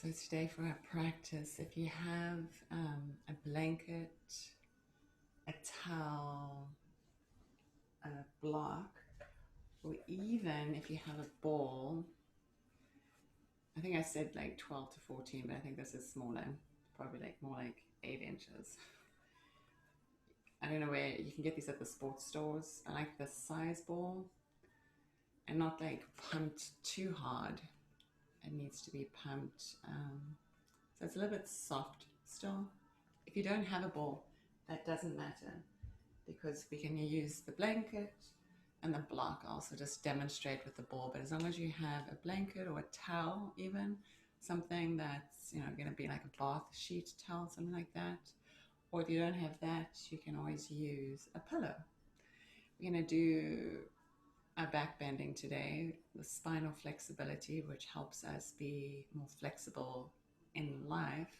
So today for our practice, if you have a blanket, a towel, a block, or even if you have a ball, I think I said like 12 to 14, but I think this is smaller, probably like more like 8 inches. I don't know where you can get these at the sports stores. I like the size ball and not like pumped too hard. It needs to be pumped. So it's a little bit soft still. If you don't have a ball, that doesn't matter because we can use the blanket and the block. I'll also just demonstrate with the ball, but as long as you have a blanket or a towel, even something that's going to be like a bath sheet towel, something like that, or if you don't have that, you can always use a pillow. We're going to do our back bending today, the spinal flexibility, which helps us be more flexible in life.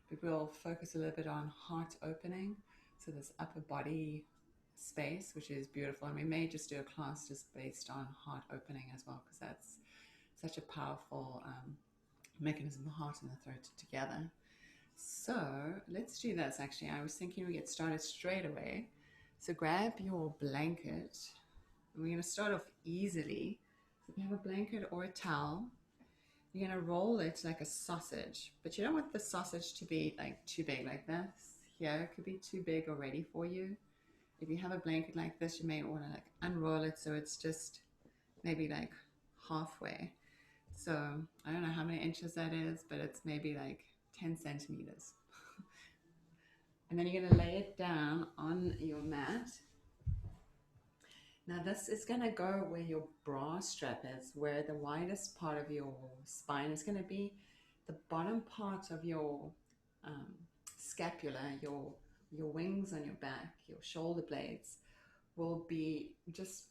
But we'll focus a little bit on heart opening, so this upper body space, which is beautiful. And we may just do a class just based on heart opening as well, because that's such a powerful mechanism, the heart and the throat together. So let's do this. Actually, I was thinking we get started straight away. So grab your blanket. We're going to start off easily. So if you have a blanket or a towel, you're going to roll it like a sausage, but you don't want the sausage to be like too big like this. Here, it could be too big already for you. If you have a blanket like this, you may want to like unroll it so it's just maybe like halfway. So I don't know how many inches that is, but it's maybe like 10 centimeters. And then you're going to lay it down on your mat. Now this is going to go where your bra strap is, where the widest part of your spine is going to be. The bottom part of your scapula, your wings on your back, your shoulder blades will be just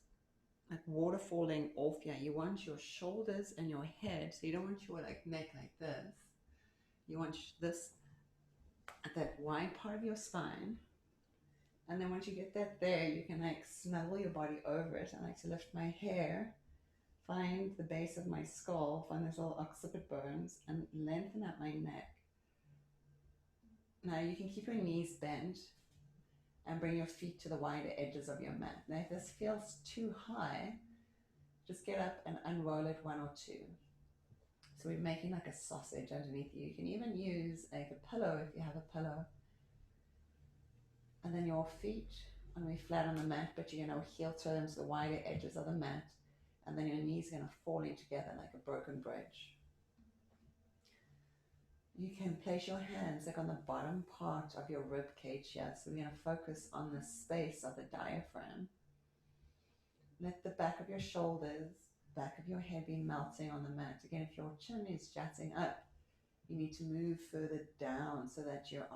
like water falling off here. You want your shoulders and your head, so you don't want your like neck like this. You want this at that wide part of your spine. And then once you get that there, you can like snuggle your body over it. I like to lift my hair, find the base of my skull, find those little occiput bones, and lengthen out my neck. Now you can keep your knees bent and bring your feet to the wider edges of your mat. Now if this feels too high, just get up and unroll it 1 or 2. So we're making like a sausage underneath you. You can even use like a pillow if you have a pillow. And then your feet are going to be flat on the mat, but you're going to heel toe them to the wider edges of the mat. And then your knees are going to fall in together like a broken bridge. You can place your hands like on the bottom part of your rib cage here. So we're going to focus on the space of the diaphragm. Let the back of your shoulders, back of your head be melting on the mat. Again, if your chin is jutting up, you need to move further down so that your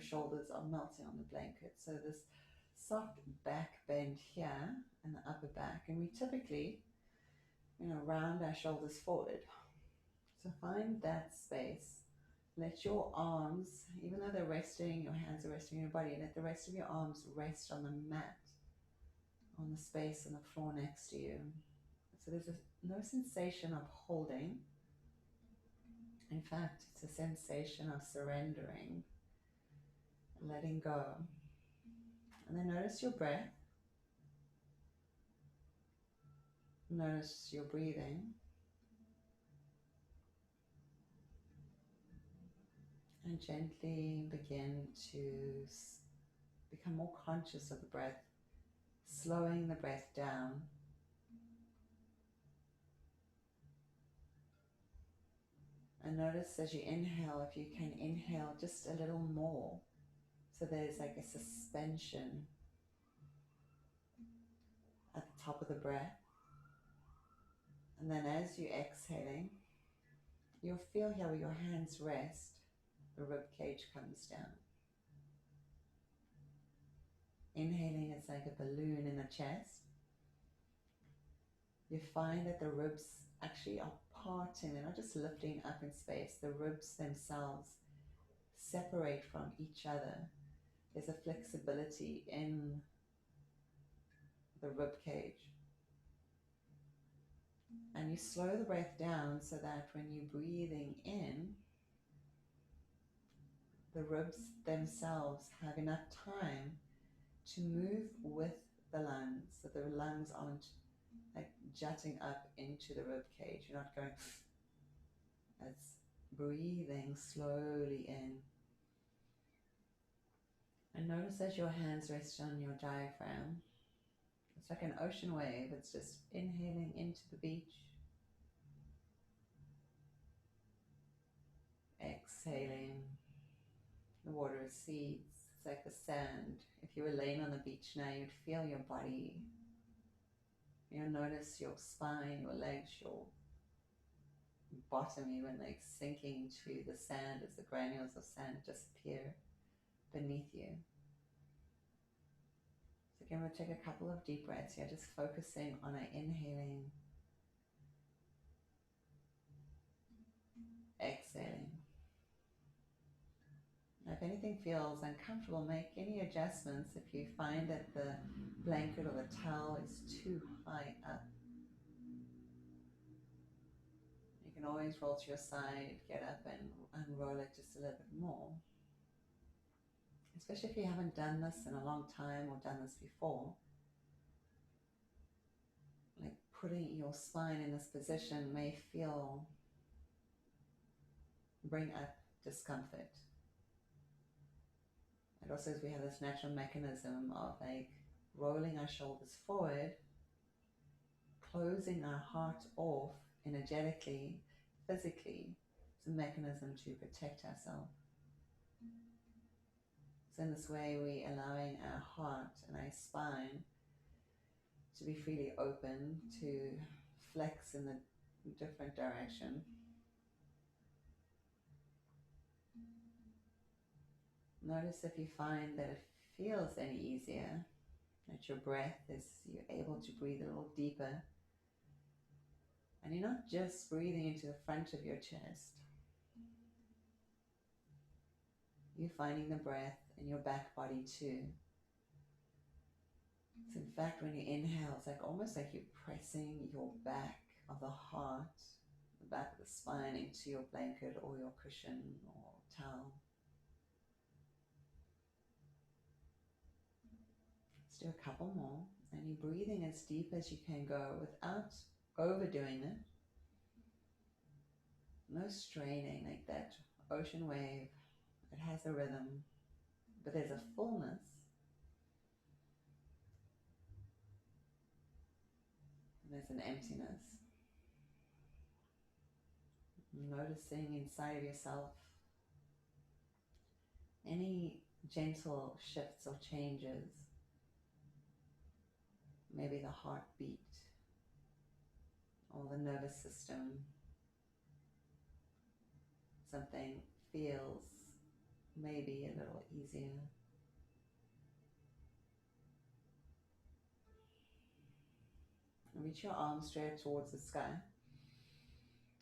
shoulders are melting on the blanket. So this soft back bend here in the upper back, and we typically, round our shoulders forward. So find that space. Let your arms, even though they're resting, your hands are resting on your body, let the rest of your arms rest on the mat, on the space on the floor next to you. So there's no sensation of holding. In fact, it's a sensation of surrendering, letting go. And then notice your breath. Notice your breathing. And gently begin to become more conscious of the breath, slowing the breath down. And notice as you inhale, if you can inhale just a little more. So there's like a suspension at the top of the breath. And then as you're exhaling, you'll feel here where your hands rest, the rib cage comes down. Inhaling, it's like a balloon in the chest. You find that the ribs actually are parting, they're not just lifting up in space, the ribs themselves separate from each other. There's a flexibility in the rib cage. And you slow the breath down so that when you're breathing in, the ribs themselves have enough time to move with the lungs, so the lungs aren't like jutting up into the rib cage. You're not going, it's breathing slowly in. And notice as your hands rest on your diaphragm, it's like an ocean wave. It's just inhaling into the beach, exhaling. The water recedes. It's like the sand. If you were laying on the beach now, you'd feel your body. You'll notice your spine, your legs, your bottom even like sinking to the sand as the granules of sand disappear beneath you. So again, we'll take a couple of deep breaths here, just focusing on our inhaling, exhaling. Now, if anything feels uncomfortable, make any adjustments. If you find that the blanket or the towel is too high up, you can always roll to your side, get up and unroll it just a little bit more. Especially if you haven't done this in a long time or done this before. Like putting your spine in this position may bring up discomfort. And also as we have this natural mechanism of like rolling our shoulders forward, closing our heart off energetically, physically, it's a mechanism to protect ourselves. So in this way, we're allowing our heart and our spine to be freely open, to flex in the different direction. Notice if you find that it feels any easier, that your breath is, you're able to breathe a little deeper. And you're not just breathing into the front of your chest. You're finding the breath in your back body too. So in fact, when you inhale, it's like almost like you're pressing your back of the heart, the back of the spine into your blanket or your cushion or towel. Let's do a couple more. And you're breathing as deep as you can go without overdoing it. No straining, like that ocean wave. It has a rhythm, but there's a fullness. And there's an emptiness. Noticing inside of yourself any gentle shifts or changes. Maybe the heartbeat or the nervous system. Something feels maybe a little easier. Reach your arms straight towards the sky.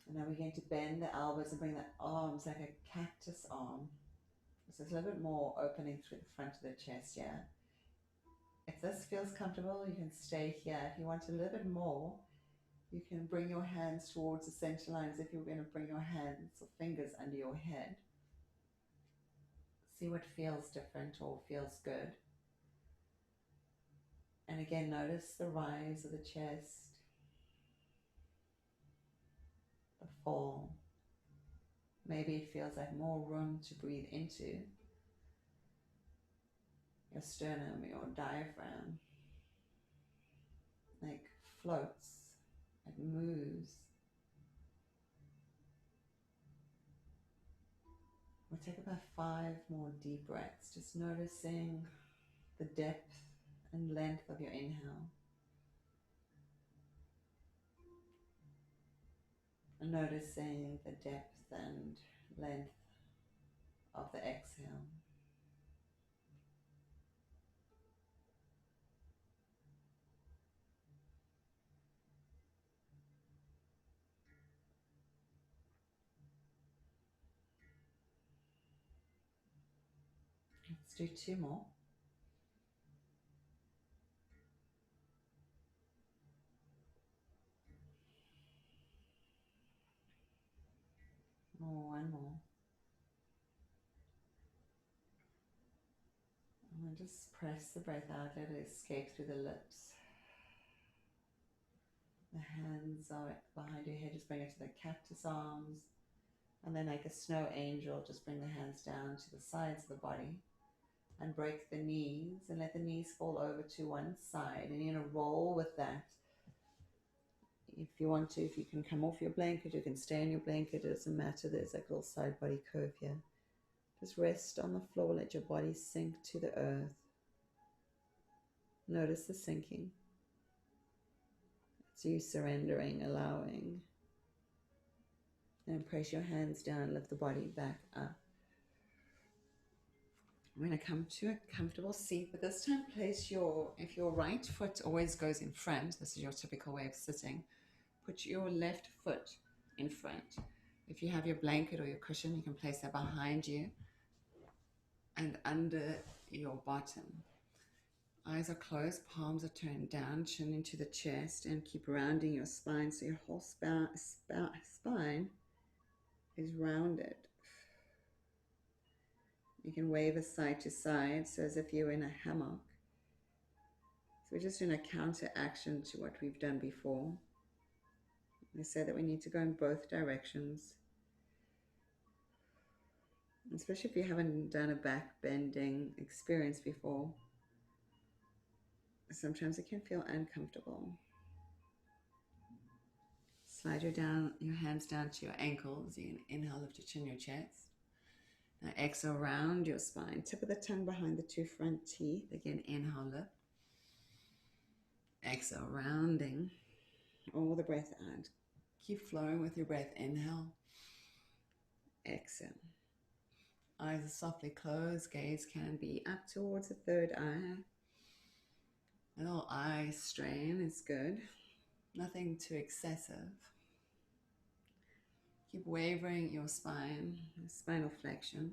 And now we're going to bend the elbows and bring the arms like a cactus arm. So it's a little bit more opening through the front of the chest here. If this feels comfortable, you can stay here. If you want a little bit more, you can bring your hands towards the center line as if you were going to bring your hands or fingers under your head. See what feels different or feels good. And again, notice the rise of the chest, the fall. Maybe it feels like more room to breathe into. Your sternum, your diaphragm, like floats, it moves. We'll take about 5 more deep breaths, just noticing the depth and length of your inhale. And noticing the depth and length of the exhale. Let's do 2 more. And just press the breath out, let it escape through the lips. The hands are behind your head, just bring it to the cactus arms. And then like a snow angel, just bring the hands down to the sides of the body. And break the knees and let the knees fall over to one side. And you're going to roll with that. If you want to, if you can come off your blanket, you can stay on your blanket. It doesn't matter. There's like a little side body curve here. Just rest on the floor. Let your body sink to the earth. Notice the sinking. It's you surrendering, allowing. And press your hands down, lift the body back up. We're going to come to a comfortable seat, but this time place if your right foot always goes in front, this is your typical way of sitting, put your left foot in front. If you have your blanket or your cushion, you can place that behind you and under your bottom. Eyes are closed, palms are turned down, chin into the chest, and keep rounding your spine so your whole spine is rounded. You can wave it side to side, so as if you're in a hammock. So we're just doing a counter action to what we've done before. They say that we need to go in both directions. Especially if you haven't done a back bending experience before. Sometimes it can feel uncomfortable. Slide your hands down to your ankles. You can inhale, lift your chin, your chest. Now exhale, round your spine. Tip of the tongue behind the two front teeth. Again, inhale, lift. Exhale, rounding all the breath out. Keep flowing with your breath. Inhale. Exhale. Eyes are softly closed. Gaze can be up towards the third eye. A little eye strain is good. Nothing too excessive. Keep wavering your spine, spinal flexion.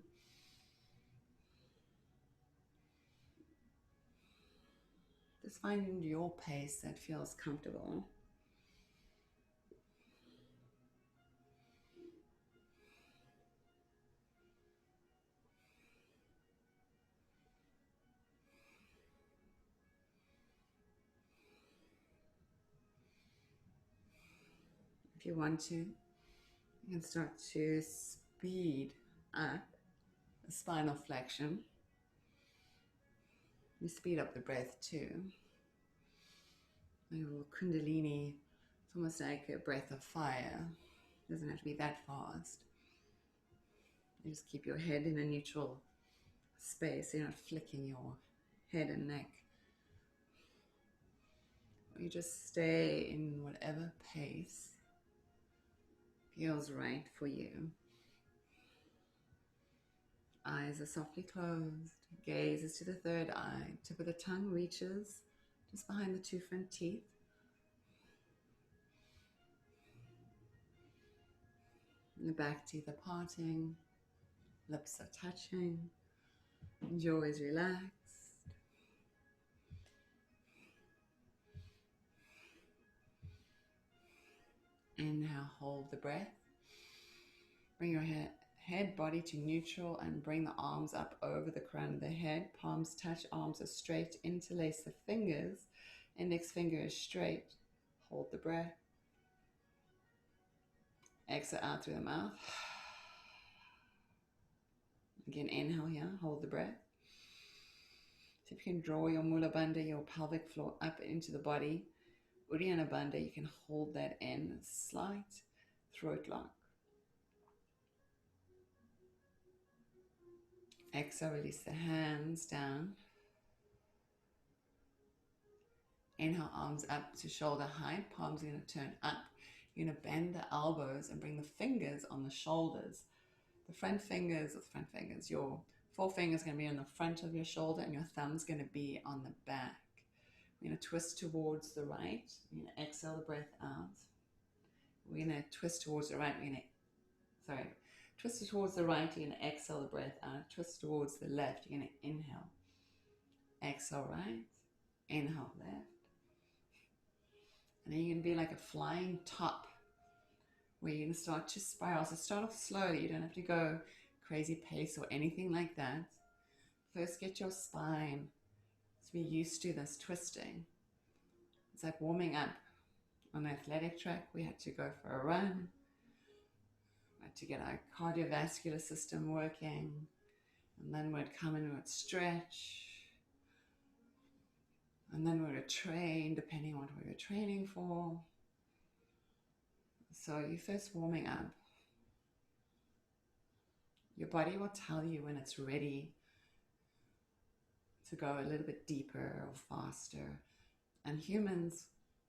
Just find your pace that feels comfortable. If you want to, you can start to speed up the spinal flexion. You speed up the breath too. Your kundalini, it's almost like a breath of fire. It doesn't have to be that fast. You just keep your head in a neutral space. So you're not flicking your head and neck. You just stay in whatever pace feels right for you. Eyes are softly closed. Gaze is to the third eye. Tip of the tongue reaches just behind the two front teeth. And the back teeth are parting. Lips are touching. Jaw is relaxed. Inhale, hold the breath. Bring your head, body to neutral and bring the arms up over the crown of the head. Palms touch, arms are straight. Interlace the fingers. Index finger is straight. Hold the breath. Exhale out through the mouth. Again, inhale here, hold the breath. So if you can draw your Mula Bandha, your pelvic floor up into the body. Uddiyana Bandha, you can hold that in, slight throat lock. Exhale, release the hands down. Inhale, arms up to shoulder height. Palms are going to turn up. You're going to bend the elbows and bring the fingers on the shoulders. The front fingers, your forefinger is going to be on the front of your shoulder and your thumb is going to be on the back. We're going to twist towards the right. We're going to exhale the breath out. We're going to twist towards the right. Twist towards the right. You're going to exhale the breath out. Twist towards the left. You're going to inhale. Exhale right. Inhale left. And then you're going to be like a flying top, where you're going to start to spiral. So start off slowly. You don't have to go crazy pace or anything like that. First, get your spine to be used to this twisting. It's like warming up on the athletic track. We had to go for a run. We had to get our cardiovascular system working. And then we'd come and we'd stretch. And then we would train, depending on what we were training for. So you're first warming up. Your body will tell you when it's ready to go a little bit deeper or faster. And humans,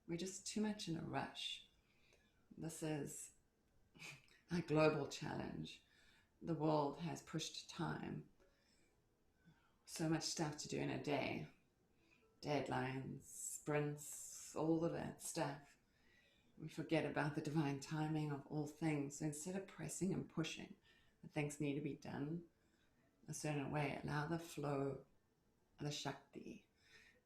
we're just too much in a rush. This is a global challenge. The world has pushed time. So much stuff to do in a day. Deadlines, sprints, all of that stuff. We forget about the divine timing of all things. So instead of pressing and pushing, the things need to be done a certain way. Allow the flow, the Shakti,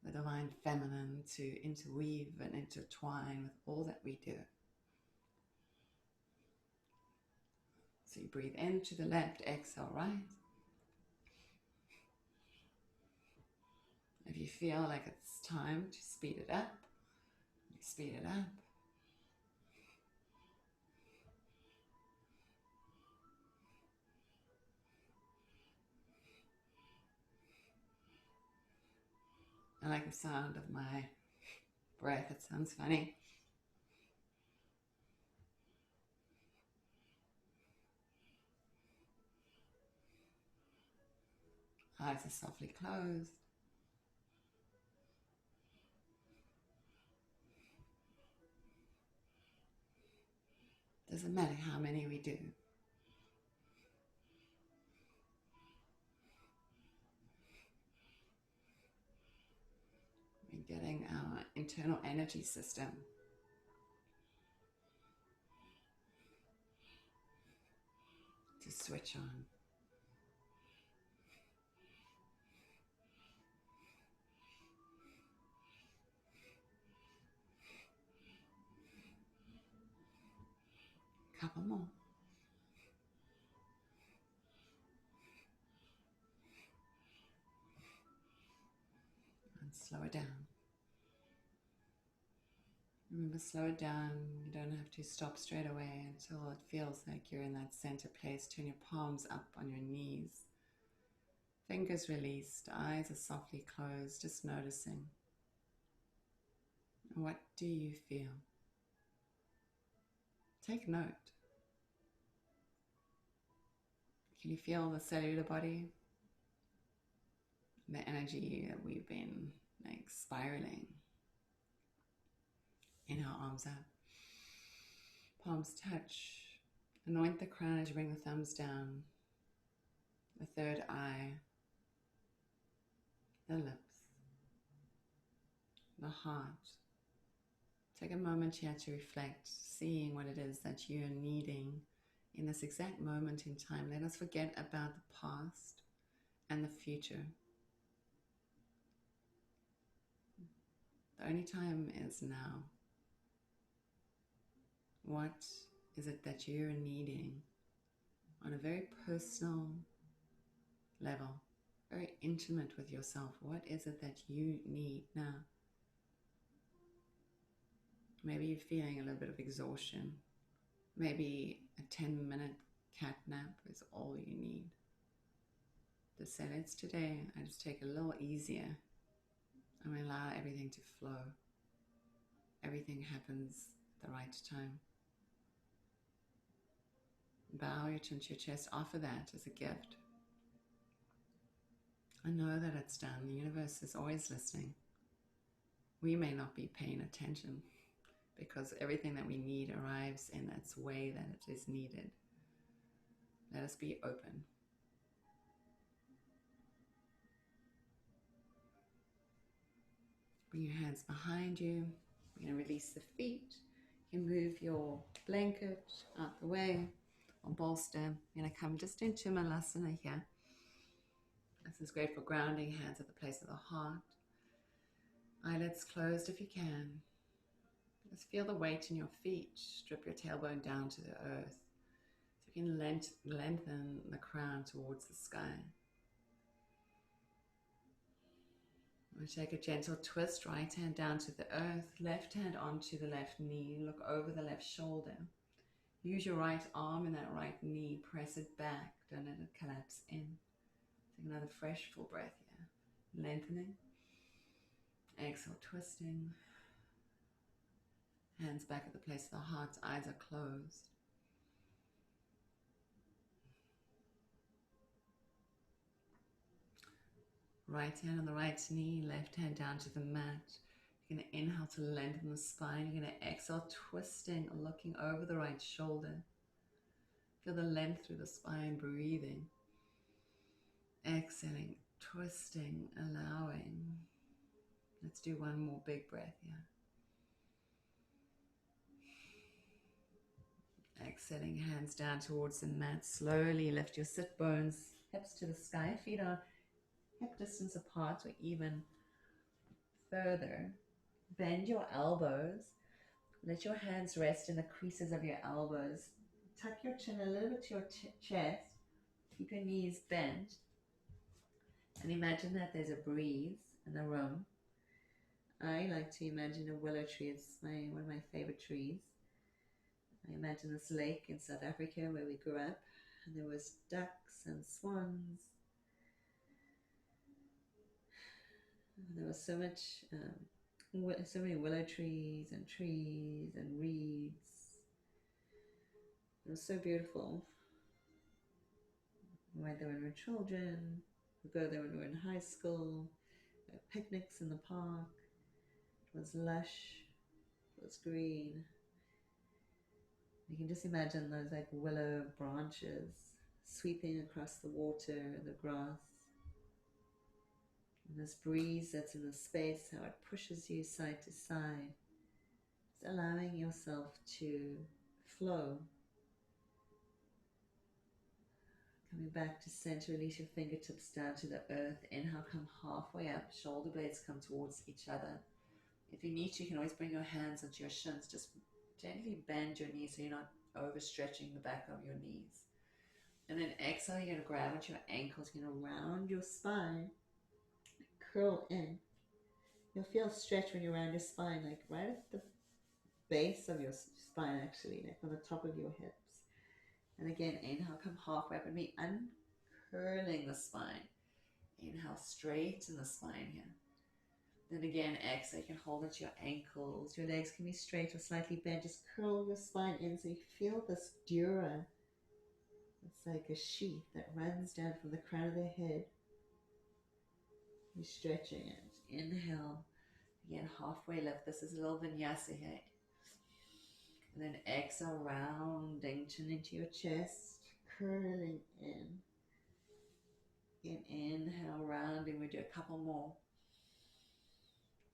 the divine feminine to interweave and intertwine with all that we do. So you breathe into the left, exhale right. If you feel like it's time to speed it up, you speed it up. I like the sound of my breath. It sounds funny. Eyes are softly closed. Doesn't matter how many we do. We're getting our internal energy system to switch on. Couple more. And slow it down. Remember, slow it down. You don't have to stop straight away until it feels like you're in that center place. Turn your palms up on your knees. Fingers released, eyes are softly closed, just noticing. What do you feel? Take note. Can you feel the cellular body? The energy that we've been like spiraling. Inhale, arms up. Palms touch. Anoint the crown as you bring the thumbs down. The third eye. The lips. The heart. Take a moment here to reflect, seeing what it is that you're needing in this exact moment in time. Let us forget about the past and the future. The only time is now. What is it that you're needing on a very personal level, very intimate with yourself? What is it that you need now? Maybe you're feeling a little bit of exhaustion. Maybe a 10-minute cat nap is all you need. Just say, let's today, I just take it a little easier. I'm going to allow everything to flow. Everything happens at the right time. Bow your chin to your chest. Offer that as a gift. I know that it's done. The universe is always listening. We may not be paying attention because everything that we need arrives in its way that it is needed. Let us be open. Bring your hands behind you. You're going to release the feet. You can move your blanket out the way or bolster. You're going to come just into Malasana here. This is great for grounding. Hands at the place of the heart. Eyelids closed if you can. Just feel the weight in your feet. Strip your tailbone down to the earth. So you can lengthen the crown towards the sky. We'll take a gentle twist, right hand down to the earth, left hand onto the left knee, look over the left shoulder. Use your right arm and that right knee, press it back, don't let it collapse in. Take another fresh full breath here. Lengthening. Exhale, twisting. Hands back at the place of the heart, eyes are closed. Right hand on the right knee, left hand down to the mat. You're going to inhale to lengthen the spine. You're going to exhale, twisting, looking over the right shoulder. Feel the length through the spine, breathing. Exhaling, twisting, allowing. Let's do one more big breath here. Exhaling, hands down towards the mat. Slowly lift your sit bones, hips to the sky. Feet are hip distance apart or even further. Bend your elbows. Let your hands rest in the creases of your elbows. Tuck your chin a little bit to your chest. Keep your knees bent. And imagine that there's a breeze in the room. I like to imagine a willow tree. It's one of my favorite trees. I imagine this lake in South Africa where we grew up. And there was ducks and swans. There was so many willow trees and reeds. It was so beautiful. We went there when we were children. We go there when we were in high school. Picnics in the park. It was lush. It was green. You can just imagine those like willow branches sweeping across the water, the grass. And this breeze that's in the space, how it pushes you side to side. Just allowing yourself to flow. Coming back to center, release your fingertips down to the earth. Inhale, come halfway up. Shoulder blades come towards each other. If you need to, you can always bring your hands onto your shins. Just gently bend your knees so you're not overstretching the back of your knees. And then exhale, you're going to grab onto your ankles. You're going to round your spine. Curl in. You'll feel stretch when you round your spine, like right at the base of your spine actually, like on the top of your hips. And again, inhale, come halfway up and be uncurling the spine. Inhale, straighten the spine here. Then again, exhale, you can hold onto your ankles. Your legs can be straight or slightly bent. Just curl your spine in so you feel this dura. It's like a sheath that runs down from the crown of the head. You're stretching it. Inhale. Again, halfway lift. This is a little vinyasa here. And then exhale, rounding chin into your chest, curling in. Again, inhale, rounding. We do a couple more.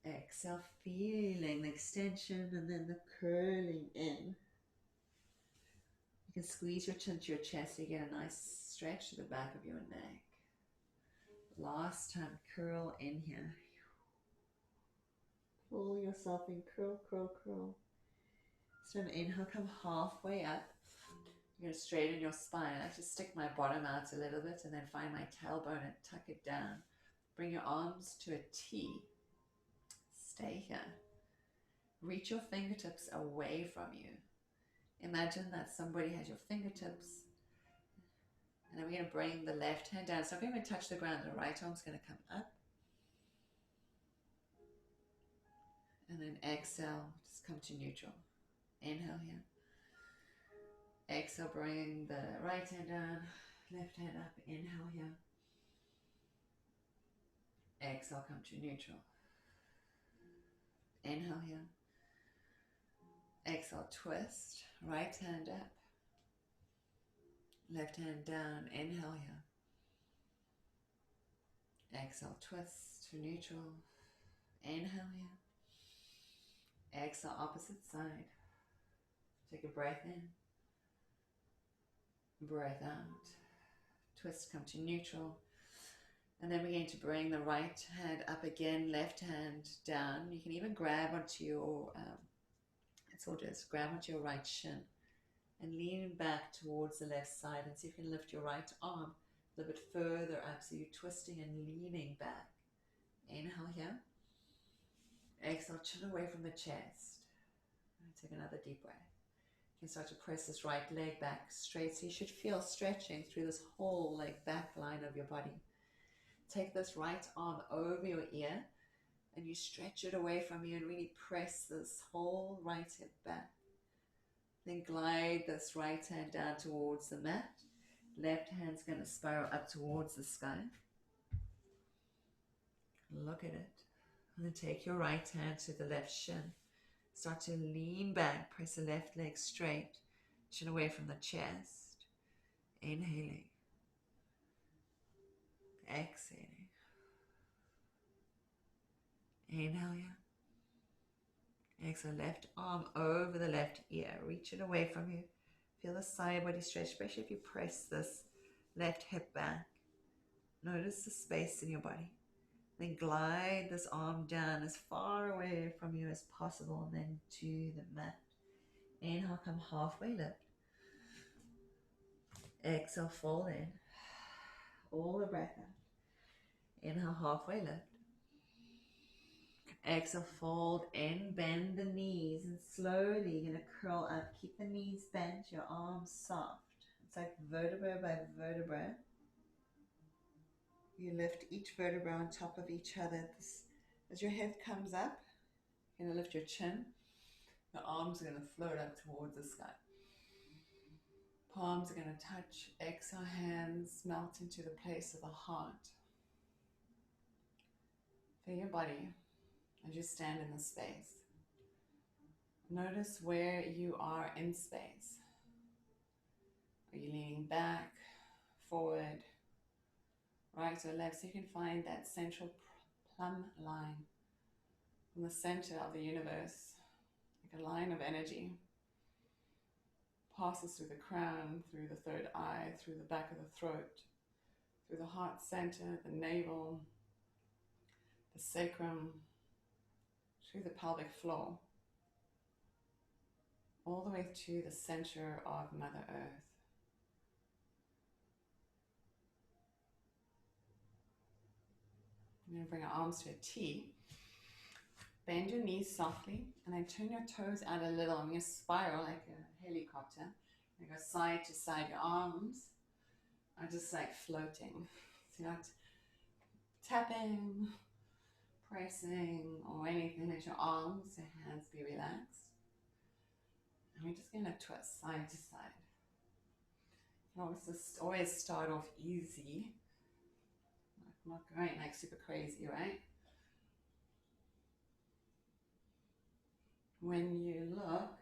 Exhale, feeling the extension and then the curling in. You can squeeze your chin to your chest so you get a nice stretch to the back of your neck. Last time, curl in here. Pull yourself in, curl, curl, curl. So inhale, come halfway up. You're going to straighten your spine. I like to stick my bottom out a little bit and then find my tailbone and tuck it down. Bring your arms to a T. Stay here. Reach your fingertips away from you. Imagine that somebody has your fingertips. And then we're going to bring the left hand down. So if you're going to touch the ground, the right arm's going to come up. And then exhale, just come to neutral. Inhale here. Exhale, bring the right hand down, left hand up. Inhale here. Exhale, come to neutral. Inhale here. Exhale, twist. Right hand up. Left hand down. Inhale here. Exhale, twist to neutral. Inhale here. Exhale, opposite side. Take a breath in. Breath out. Twist, come to neutral. And then we're going to bring the right hand up again, left hand down. You can even grab onto your, grab onto your right shin and lean back towards the left side and see if you can lift your right arm a little bit further up. So you're twisting and leaning back Inhale here. Exhale, chin away from the chest. And take another deep breath. You can start to press this right leg back straight. So you should feel stretching through this whole back line of your body. Take this right arm over your ear and you stretch it away from you and really press this whole right hip back. Then glide this right hand down towards the mat. Left hand's going to spiral up towards the sky. Look at it. And then take your right hand to the left shin. Start to lean back. Press the left leg straight. Chin away from the chest. Inhaling. Exhaling. Inhale here. Exhale, left arm over the left ear. Reach it away from you. Feel the side body stretch, especially if you press this left hip back. Notice the space in your body. Then glide this arm down as far away from you as possible, and then to the mat. Inhale, come halfway lift. Exhale, fold in. All the breath out. Inhale, halfway lift. Exhale, fold in, bend the knees, and slowly you're going to curl up. Keep the knees bent, your arms soft. It's like vertebra by vertebra. You lift each vertebra on top of each other. As your head comes up, you're going to lift your chin. The arms are going to float up towards the sky. Palms are going to touch. Exhale, hands melt into the place of the heart. Feel your body as you stand in the space. Notice where you are in space. Are you leaning back, forward, right or left? So you can find that central plumb line in the center of the universe, like a line of energy. Passes through the crown, through the third eye, through the back of the throat, through the heart center, the navel, the sacrum, through the pelvic floor, all the way to the center of Mother Earth. I'm going to bring our arms to a T. Bend your knees softly and then turn your toes out a little. I'm going to spiral like a helicopter. You go side to side. Your arms are just like floating. So you're not tapping, pressing, or anything. Let your arms, your hands be relaxed. And we're just going to twist side to side. You can always start off easy. Not going like super crazy, right? When you look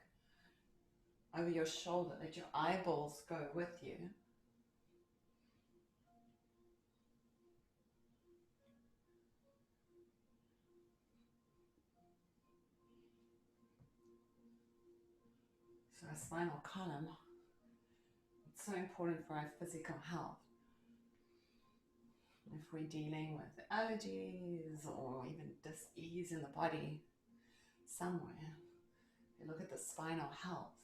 over your shoulder, let your eyeballs go with you. So our spinal column, it's so important for our physical health. If we're dealing with allergies or even dis-ease in the body somewhere, if you look at the spinal health,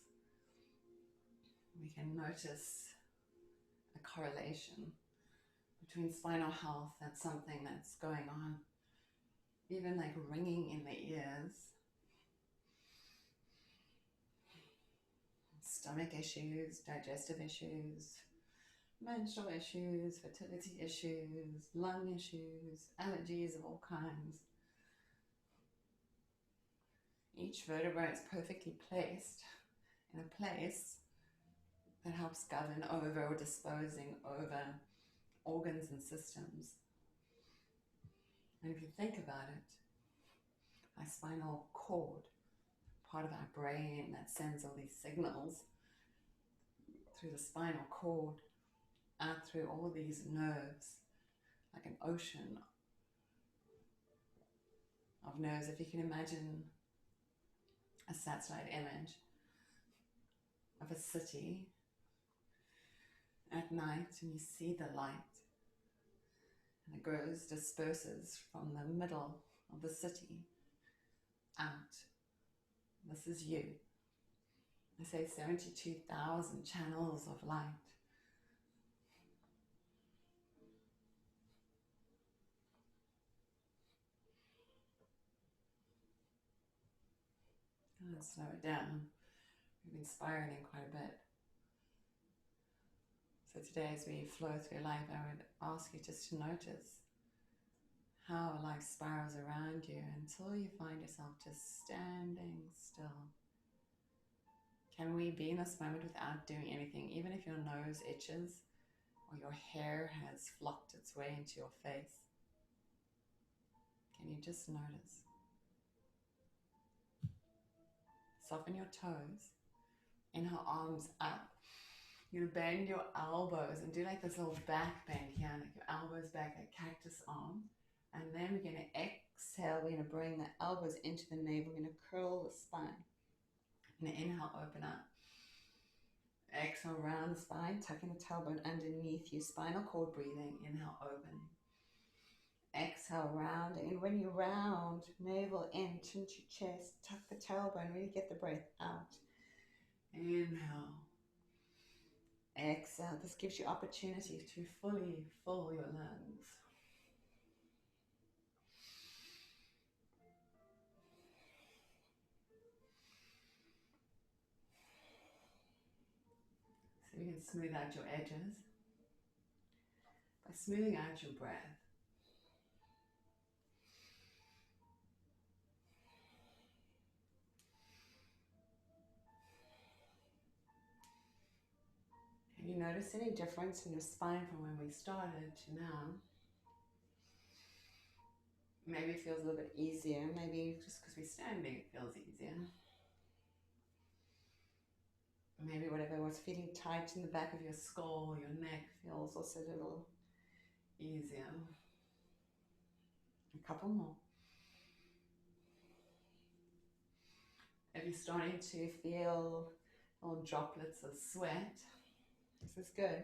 we can notice a correlation between spinal health and something that's going on, even like ringing in the ears, stomach issues, digestive issues, menstrual issues, fertility issues, lung issues, allergies of all kinds. Each vertebra is perfectly placed in a place that helps govern over or disposing over organs and systems. And if you think about it, our spinal cord, part of our brain that sends all these signals through the spinal cord, out through all these nerves, like an ocean of nerves. If you can imagine a satellite image of a city at night and you see the light and it disperses from the middle of the city out. This is you. They say 72,000 channels of light. And slow it down. We've been spiraling quite a bit. So today, as we flow through life, I would ask you just to notice how life spirals around you until you find yourself just standing still. Can we be in this moment without doing anything, even if your nose itches or your hair has flocked its way into your face? Can you just notice? Soften your toes. Inhale, arms up. You're going to bend your elbows and do like this little back bend here, like your elbows back, like cactus arm. And then we're going to exhale. We're going to bring the elbows into the navel. We're going to curl the spine. And inhale, open up. Exhale, round the spine, tucking the tailbone underneath you. Spinal cord breathing. Inhale, open. Exhale, rounding. And when you round, navel in, chin to chest, tuck the tailbone, really get the breath out. Inhale. Exhale. This gives you opportunity to fully fill your lungs. So you can smooth out your edges by smoothing out your breath. Have you noticed any difference in your spine from when we started to now? Maybe it feels a little bit easier. Maybe just because we're standing it feels easier. Maybe whatever was feeling tight in the back of your skull, your neck, feels also a little easier. A couple more. If you're starting to feel little droplets of sweat, this is good.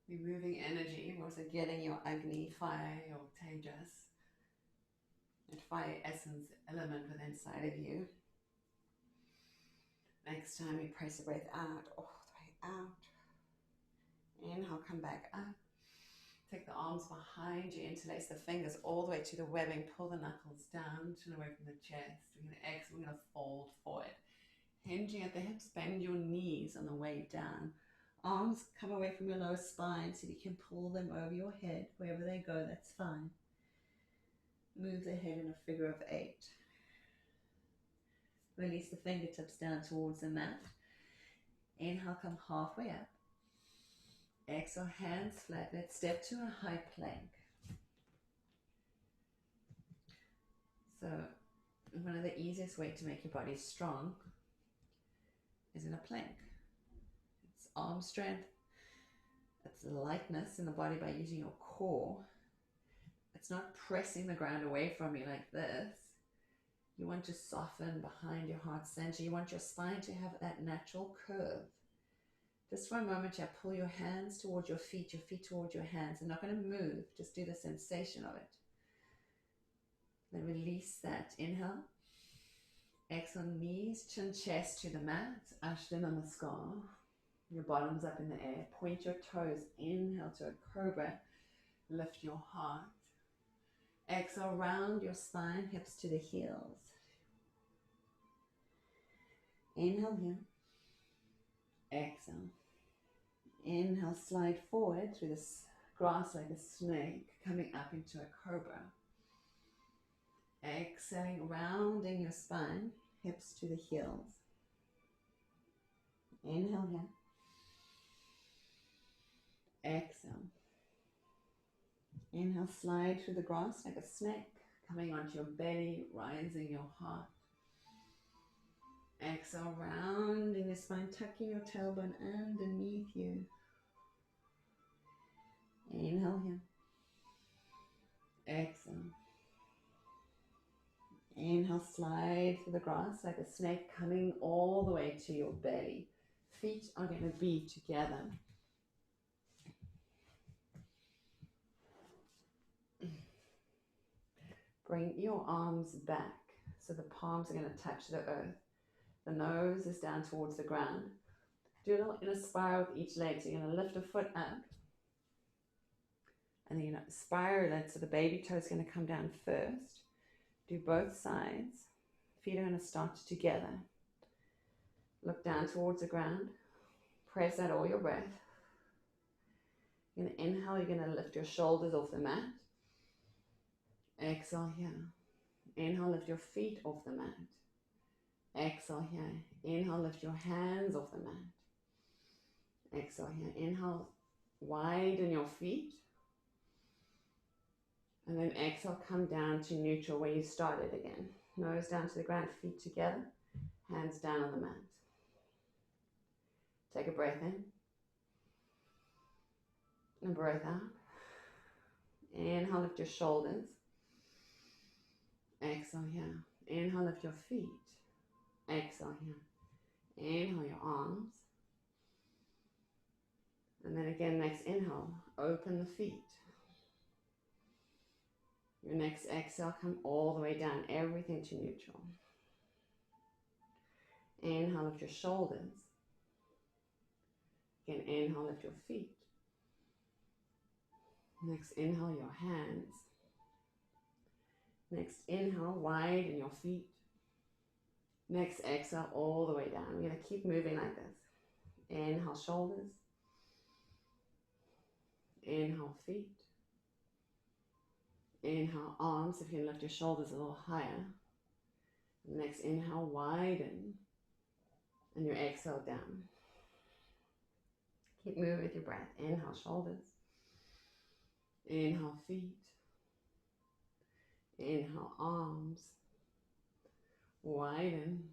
We're moving energy. We're also getting your Agni, fire, your Tejas, and fire essence element within inside of you. Next time you press the breath out, all the way out. Inhale, come back up. Take the arms behind you, interlace the fingers all the way to the webbing, pull the knuckles down, chin away from the chest. We're going to exhale, we're going to fold forward. Hinging at the hips, bend your knees on the way down. Arms come away from your lower spine so you can pull them over your head. Wherever they go, that's fine. Move the head in a figure of 8. Release the fingertips down towards the mat. Inhale, come halfway up. Exhale, hands flat. Let's step to a high plank. So one of the easiest ways to make your body strong is in a plank. It's arm strength. It's lightness in the body by using your core. It's not pressing the ground away from you like this. You want to soften behind your heart center. You want your spine to have that natural curve. Just for a moment here, pull your hands towards your feet towards your hands. I'm not going to move, just do the sensation of it. Then release that. Inhale. Exhale, knees, chin, chest to the mat. Ushered in on the scarf. Your bottom's up in the air. Point your toes. Inhale to a cobra. Lift your heart. Exhale, round your spine, hips to the heels. Inhale here. Exhale. Inhale, slide forward through this grass like a snake, coming up into a cobra. Exhaling, rounding your spine, hips to the heels. Inhale here. Exhale. Inhale, slide through the grass like a snake, coming onto your belly, rising your heart. Exhale, rounding your spine, tucking your tailbone underneath you. Inhale here. Exhale. Inhale, slide through the grass like a snake, coming all the way to your belly. Feet are going to be together. Bring your arms back so the palms are going to touch the earth. The nose is down towards the ground. Do a little inner spiral with each leg. So you're going to lift a foot up. And then you're going to spiral it so the baby toe is going to come down first. Do both sides. Feet are going to start together. Look down towards the ground. Press out all your breath. You're going to inhale, you're going to lift your shoulders off the mat. Exhale here. Inhale, lift your feet off the mat. Exhale here. Inhale, lift your hands off the mat. Exhale here. Inhale, widen your feet. And then exhale, come down to neutral where you started again. Nose down to the ground, feet together, hands down on the mat. Take a breath in. And breath out. Inhale, lift your shoulders. Exhale here. Inhale, lift your feet. Exhale here. Inhale your arms. And then again, next inhale, open the feet. Your next exhale, come all the way down, everything to neutral. Inhale, lift your shoulders. Again, inhale, lift your feet. Next inhale, your hands. Next inhale, widen your feet. Next exhale, all the way down. We're going to keep moving like this. Inhale, shoulders. Inhale, feet. Inhale, arms. If you can lift your shoulders a little higher. Next inhale, widen. And your exhale down. Keep moving with your breath. Inhale, shoulders. Inhale, feet. Inhale, arms. Widen.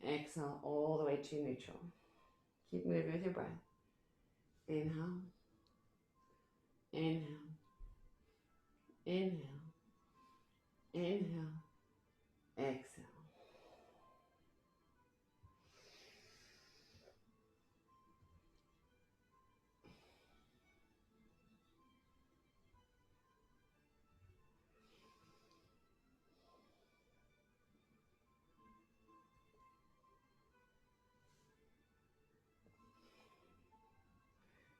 Exhale all the way to neutral. Keep moving with your breath. Inhale. Inhale. Inhale. Inhale. Exhale.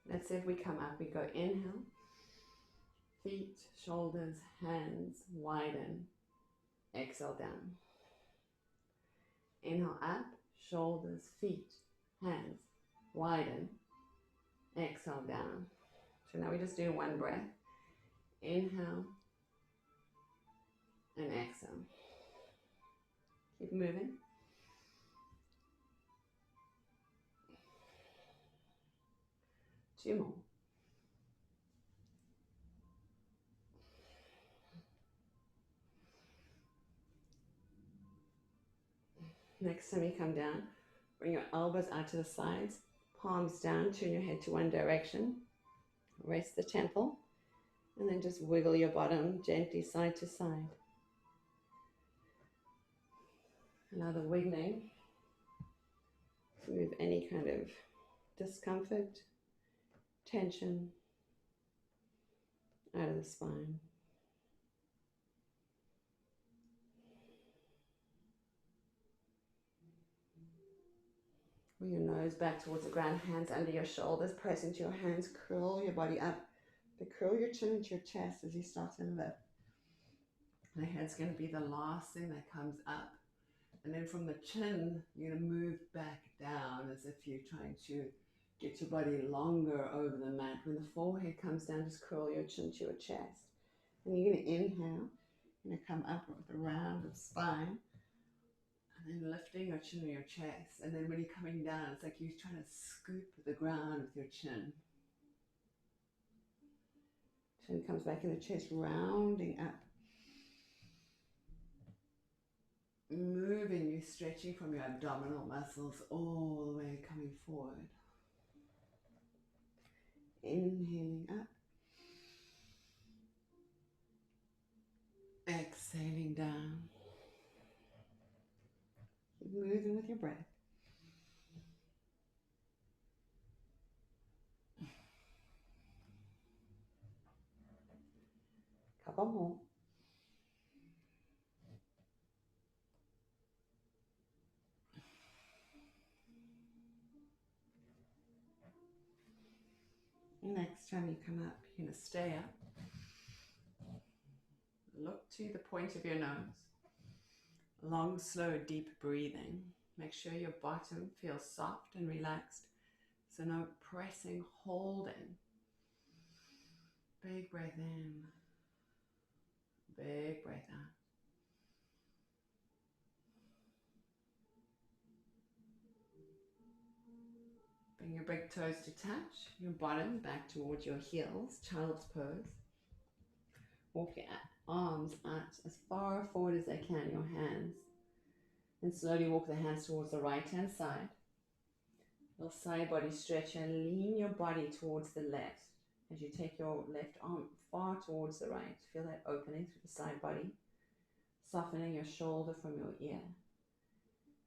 Let's say if we come up, we go inhale, feet, shoulders, hands, widen, exhale down. Inhale up, shoulders, feet, hands, widen, exhale down. So now we just do one breath. Inhale and exhale. Keep moving. Two more. Next time you come down, bring your elbows out to the sides, palms down, turn your head to one direction, rest the temple, and then just wiggle your bottom gently side to side. Another wiggling to move any kind of discomfort, tension out of the spine. Bring your nose back towards the ground, hands under your shoulders, press into your hands, curl your body up, but curl your chin into your chest as you start to lift. The head's going to be the last thing that comes up. And then from the chin, you're going to move back down as if you're trying to get your body longer over the mat. When the forehead comes down, just curl your chin to your chest. And you're going to inhale, you're going to come up with a rounded spine. And then lifting your chin to your chest. And then when you're coming down, it's like you're trying to scoop the ground with your chin. Chin comes back in the chest, rounding up. Moving, you stretching from your abdominal muscles all the way coming forward. Inhaling up. Exhaling down. Keep moving with your breath. Couple more. Next time you come up, you're going to stay up. Look to the point of your nose. Long, slow, deep breathing. Make sure your bottom feels soft and relaxed. So no pressing, holding. Big breath in. Big breath out. Bring your big toes to touch, your bottom back towards your heels, child's pose. Walk your arms out as far forward as they can, your hands. And slowly walk the hands towards the right hand side. Little side body stretch and lean your body towards the left. As you take your left arm far towards the right, feel that opening through the side body, softening your shoulder from your ear.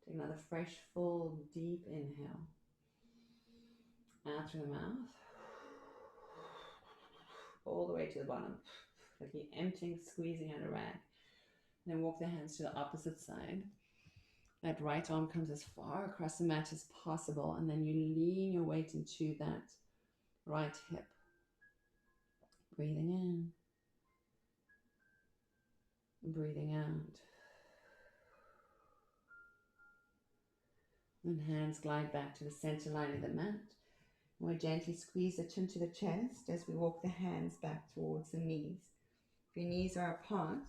Take another fresh, full, deep inhale. Out through the mouth. All the way to the bottom. Like you're emptying, squeezing out a rag. And then walk the hands to the opposite side. That right arm comes as far across the mat as possible. And then you lean your weight into that right hip. Breathing in. Breathing out. And hands glide back to the center line of the mat. We gently squeeze the chin to the chest as we walk the hands back towards the knees. If your knees are apart,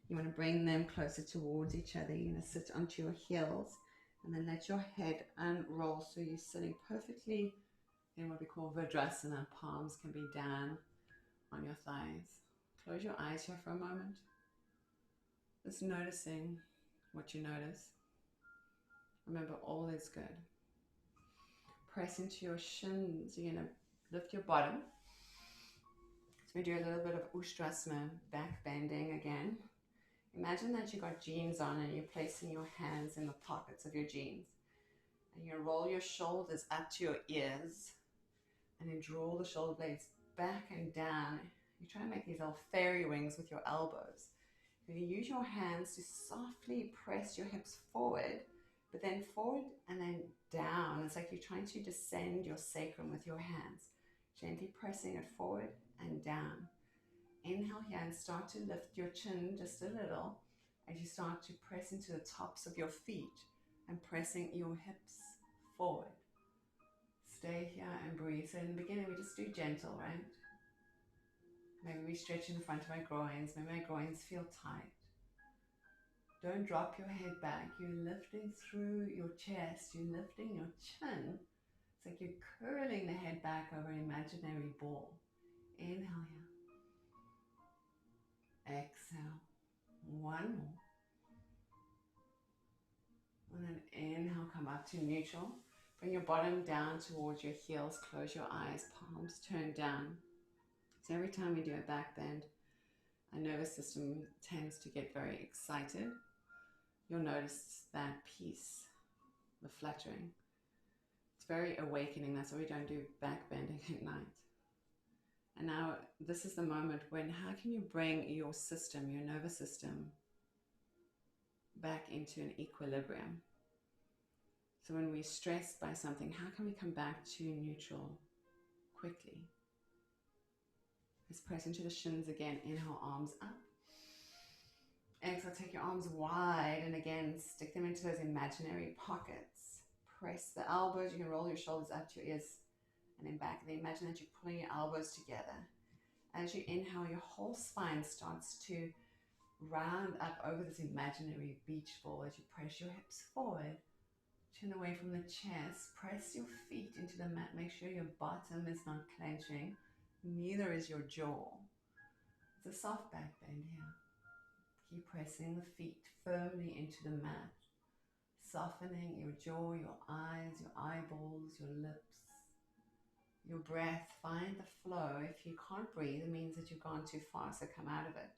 you want to bring them closer towards each other. You're going to sit onto your heels and then let your head unroll so you're sitting perfectly in what we call Virdrasana. Palms can be down on your thighs. Close your eyes here for a moment. Just noticing what you notice. Remember, all is good. Press into your shins. You're going to lift your bottom. So we do a little bit of Ustrasana, back bending again. Imagine that you got jeans on and you're placing your hands in the pockets of your jeans. And you roll your shoulders up to your ears. And then draw the shoulder blades back and down. You try to make these little fairy wings with your elbows. You use your hands to softly press your hips forward, but then forward and then down. It's like you're trying to descend your sacrum with your hands. Gently pressing it forward and down. Inhale here and start to lift your chin just a little as you start to press into the tops of your feet and pressing your hips forward. Stay here and breathe. So in the beginning we just do gentle, right? Maybe we stretch in the front of my groins. Maybe my groins feel tight. Don't drop your head back. You're lifting through your chest. You're lifting your chin. It's like you're curling the head back over an imaginary ball. Inhale here. Exhale. One more. And then inhale, come up to neutral. Bring your bottom down towards your heels. Close your eyes. Palms turn down. So every time we do a back bend, our nervous system tends to get very excited. You'll notice that peace, the fluttering. It's very awakening. That's why we don't do back bending at night. And now this is the moment when how can you bring your system, your nervous system, back into an equilibrium? So when we're stressed by something, how can we come back to neutral quickly? Let's press into the shins again. Inhale, arms up. Exhale, take your arms wide and again, stick them into those imaginary pockets. Press the elbows. You can roll your shoulders up to your ears and then back. Then imagine that you're pulling your elbows together. As you inhale, your whole spine starts to round up over this imaginary beach ball as you press your hips forward. Chin away from the chest. Press your feet into the mat. Make sure your bottom is not clenching. Neither is your jaw. It's a soft back bend here. Keep pressing the feet firmly into the mat. Softening your jaw, your eyes, your eyeballs, your lips. Your breath, find the flow. If you can't breathe, it means that you've gone too far, so come out of it.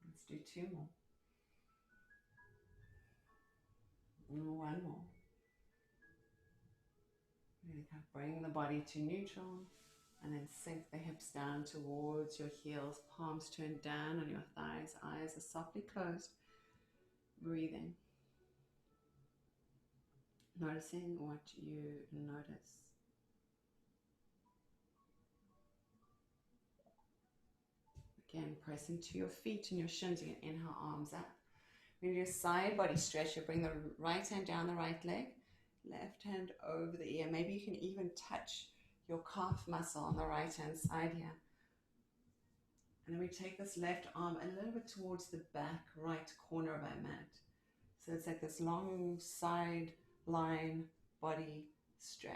Let's do two more. One more. Really kind of bring the body to neutral and then sink the hips down towards your heels. Palms turned down on your thighs. Eyes are softly closed. Breathing. Noticing what you notice. Again, press into your feet and your shins. You can inhale, arms up. When you do a side body stretch, you bring the right hand down the right leg, left hand over the ear. Maybe you can even touch your calf muscle on the right hand side here. And then we take this left arm a little bit towards the back right corner of our mat. So it's like this long side line body stretch.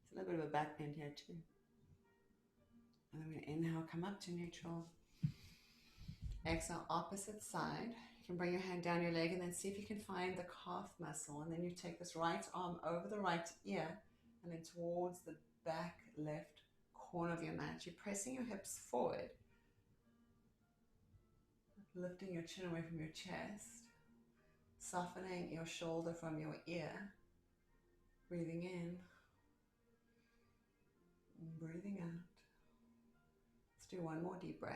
It's a little bit of a back bend here too. And then we inhale, come up to neutral. Exhale, opposite side. You can bring your hand down your leg and then see if you can find the calf muscle. And then you take this right arm over the right ear and then towards the back left corner of your mat. You're pressing your hips forward, lifting your chin away from your chest, softening your shoulder from your ear, breathing in, and breathing out. Let's do one more deep breath.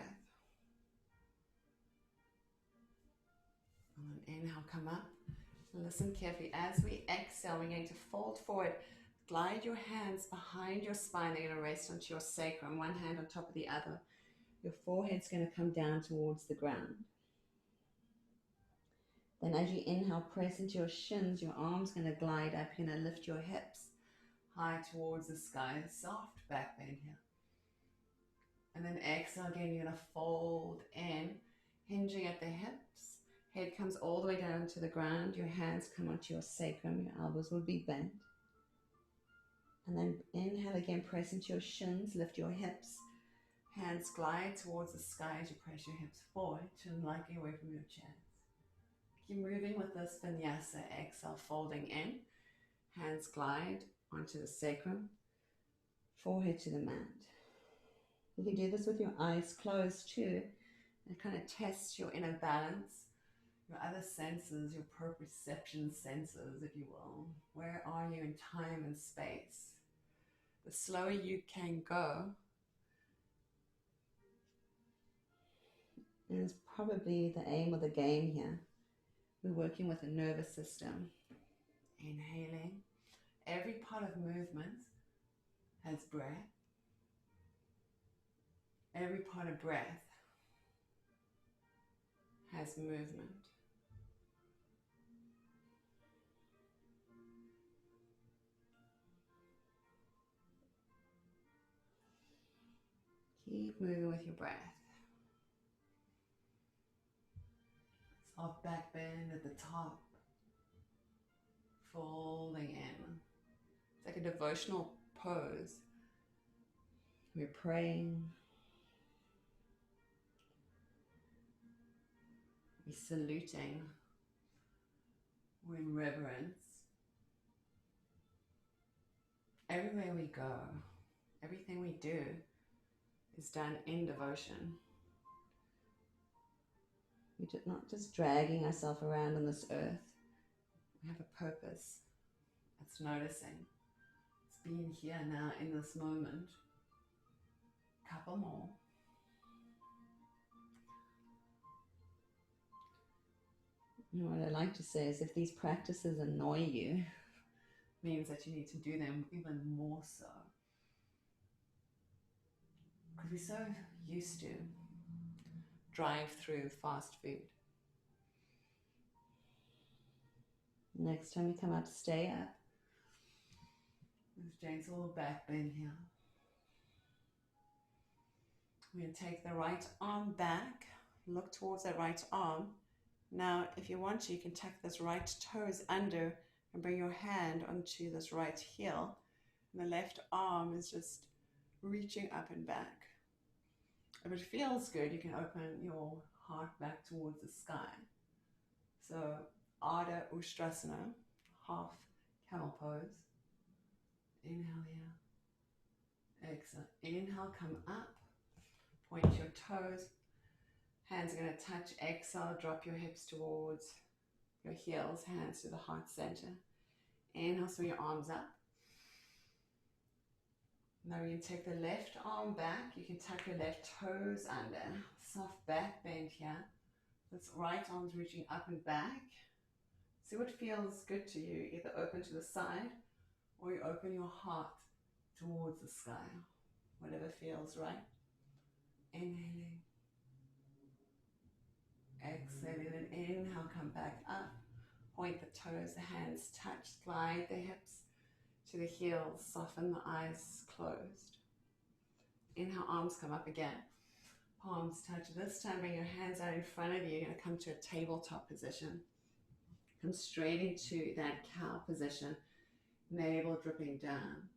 And then inhale, come up. Listen carefully. As we exhale, we're going to fold forward. Glide your hands behind your spine. They're going to rest onto your sacrum, one hand on top of the other. Your forehead's going to come down towards the ground. Then as you inhale, press into your shins. Your arm's going to glide up. You're going to lift your hips high towards the sky. Soft back bend here. And then exhale again. You're going to fold in, hinging at the hips. Head comes all the way down to the ground. Your hands come onto your sacrum. Your elbows will be bent. And then inhale again, press into your shins, lift your hips. Hands glide towards the sky as you press your hips forward, chin lightly away from your chest. Keep moving with this vinyasa. Exhale, folding in. Hands glide onto the sacrum, forehead to the mat. You can do this with your eyes closed too. It kind of tests your inner balance, your other senses, your proprioception senses, if you will. Where are you in time and space? The slower you can go is probably the aim of the game here. We're working with the nervous system. Inhaling. Every part of movement has breath. Every part of breath has movement. Keep moving with your breath. Soft back bend at the top. Folding in. It's like a devotional pose. We're praying. We're saluting. We're in reverence. Everywhere we go, everything we do is done in devotion. We're not just dragging ourselves around on this earth. We have a purpose. It's noticing. It's being here now in this moment. Couple more. And what I like to say is if these practices annoy you, means that you need to do them even more so. Because we're so used to drive-through fast food. Next time you come up, stay up. This gentle back bend here. We're going to take the right arm back, look towards that right arm. Now, if you want to, you can tuck this right toes under and bring your hand onto this right heel. And the left arm is just reaching up and back. If it feels good, you can open your heart back towards the sky. So, Ardha Ustrasana, half camel pose. Inhale here. Exhale. Inhale, come up. Point your toes. Hands are going to touch. Exhale, drop your hips towards your heels. Hands to the heart center. Inhale, swing your arms up. Now you take the left arm back. You can tuck your left toes under. Soft back bend here. This right arm's reaching up and back. See what feels good to you. Either open to the side or you open your heart towards the sky. Whatever feels right. Inhaling. Exhaling, and inhale, come back up. Point the toes, the hands touch, glide the hips to the heels, soften the eyes closed. Inhale, arms come up again. Palms touch. This time, bring your hands out in front of you. You're going to come to a tabletop position. Come straight into that cow position. Navel dripping down.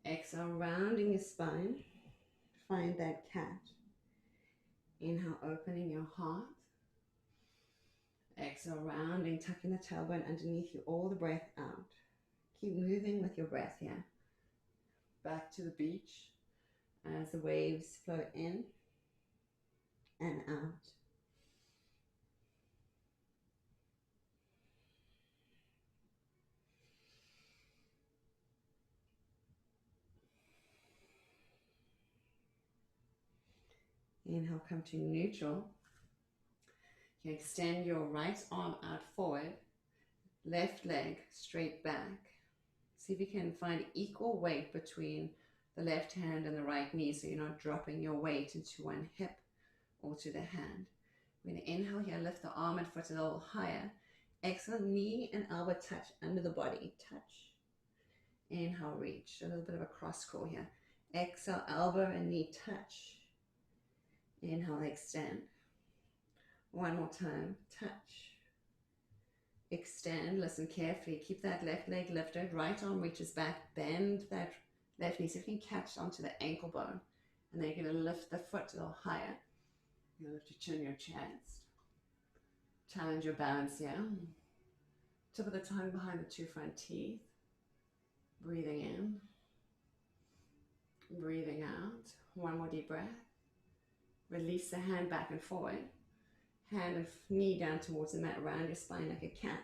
Exhale, rounding your spine. Find that cat. Inhale, opening your heart. Exhale, rounding, tucking the tailbone underneath you, all the breath out. Keep moving with your breath here. Back to the beach as the waves flow in and out. Inhale, come to neutral. You can extend your right arm out forward, left leg straight back. See if you can find equal weight between the left hand and the right knee, so you're not dropping your weight into one hip or to the hand. We're going to inhale here, lift the arm and foot a little higher. Exhale, knee and elbow touch under the body. Touch. Inhale, reach. A little bit of a cross crawl here. Exhale, elbow and knee touch. Inhale, extend. One more time. Touch. Extend. Listen carefully. Keep that left leg lifted. Right arm reaches back. Bend that left knee so you can catch onto the ankle bone. And then you're going to lift the foot a little higher. You're going to lift your chin, your chest. Challenge your balance here. Tip of the tongue behind the two front teeth. Breathing in. Breathing out. One more deep breath. Release the hand back and forward. Hand and knee down towards the mat, around your spine like a cat.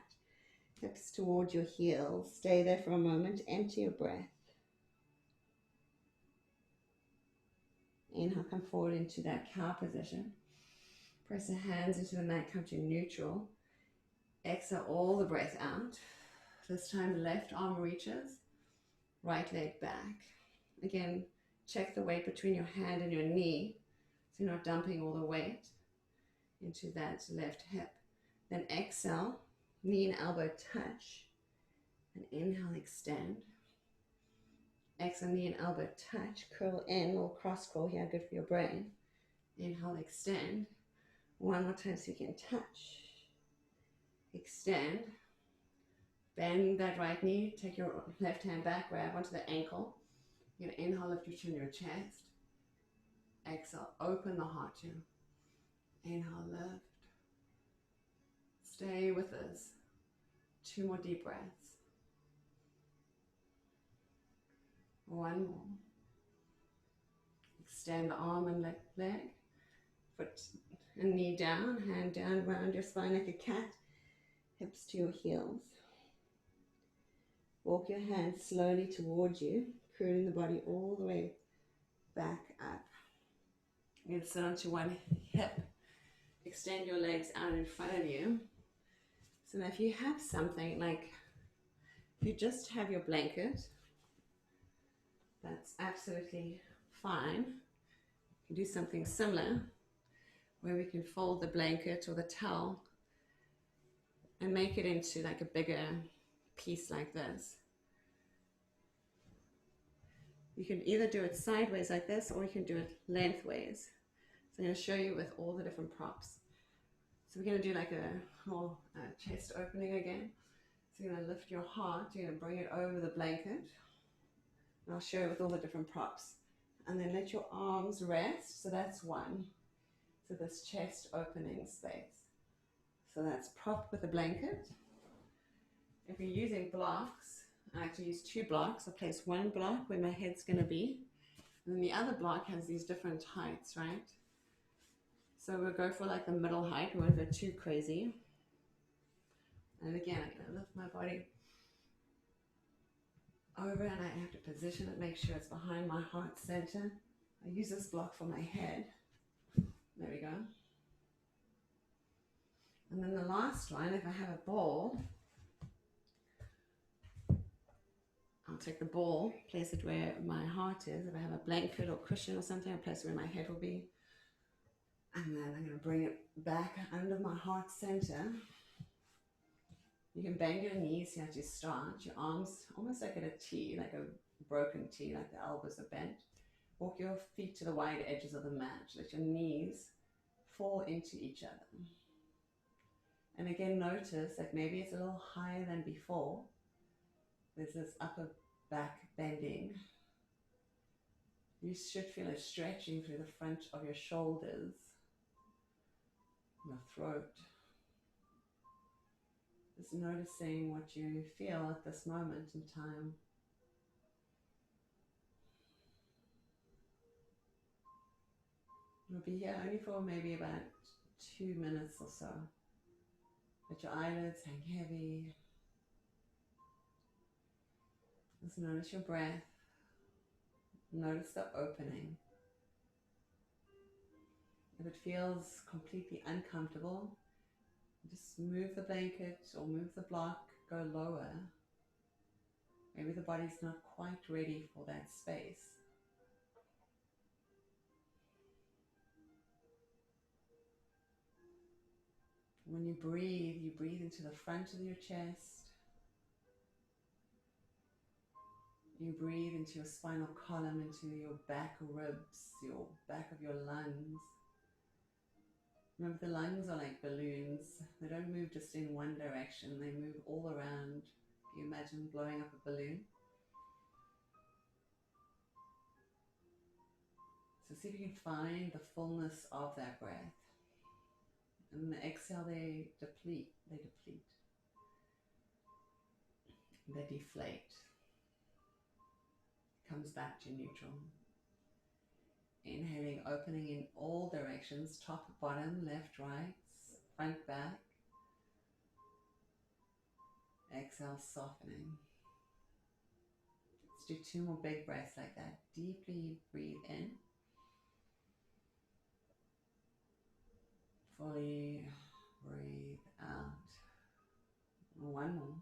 Hips towards your heels. Stay there for a moment. Empty your breath. Inhale, come forward into that cow position. Press the hands into the mat, come to neutral. Exhale all the breath out. This time left arm reaches, right leg back. Again, check the weight between your hand and your knee, so you're not dumping all the weight into that left hip. Then exhale, knee and elbow touch. And inhale, extend. Exhale, knee and elbow touch. Curl in or cross crawl here, good for your brain. Inhale, extend. One more time so you can touch. Extend. Bend that right knee. Take your left hand back, grab onto the ankle. You're going to inhale, lift your chin, your chest. Exhale, open the heart here. Inhale, lift. Stay with us. 2 more deep breaths. One more. Extend the arm and leg. Foot and knee down, hand down around your spine like a cat. Hips to your heels. Walk your hands slowly towards you, curling the body all the way back up. You're going to sit onto one hip. Extend your legs out in front of you. So now if you have something like, if you just have your blanket, that's absolutely fine. You can do something similar where we can fold the blanket or the towel and make it into like a bigger piece like this. You can either do it sideways like this, or you can do it lengthways. So I'm going to show you with all the different props. So we're going to do like a whole chest opening again. So you're going to lift your heart, you're going to bring it over the blanket. And I'll show you with all the different props. And then let your arms rest. So that's one. So this chest opening space. So that's propped with a blanket. If you're using blocks, I like to use 2 blocks. I'll place one block where my head's going to be. And then the other block has these different heights, right? So we'll go for like the middle height. We won't go too crazy. And again, I'm going to lift my body over, and I have to position it, make sure it's behind my heart center. I use this block for my head. There we go. And then the last one, if I have a ball, I'll take the ball, place it where my heart is. If I have a blanket or cushion or something, I'll place it where my head will be. And then I'm going to bring it back under my heart center. You can bend your knees here to start. Your arms almost like at a T, like a broken T, like the elbows are bent. Walk your feet to the wide edges of the mat. Let your knees fall into each other. And again, notice that maybe it's a little higher than before. There's this upper back bending. You should feel a stretching through the front of your shoulders, your throat. Just noticing what you feel at this moment in time. You'll be here only for maybe about 2 minutes or so. Let your eyelids hang heavy. Just notice your breath. Notice the opening. If it feels completely uncomfortable, just move the blanket or move the block, go lower. Maybe the body's not quite ready for that space. When you breathe into the front of your chest. You breathe into your spinal column, into your back ribs, your back of your lungs. Remember, the lungs are like balloons. They don't move just in one direction. They move all around. If you imagine blowing up a balloon. So see if you can find the fullness of that breath. And the exhale, they deplete. They deflate. Comes back to neutral. Inhaling, opening in all directions, top, bottom, left, right, front, back. Exhale, softening. Let's do 2 more big breaths like that. Deeply breathe in. Fully breathe out. 1 more.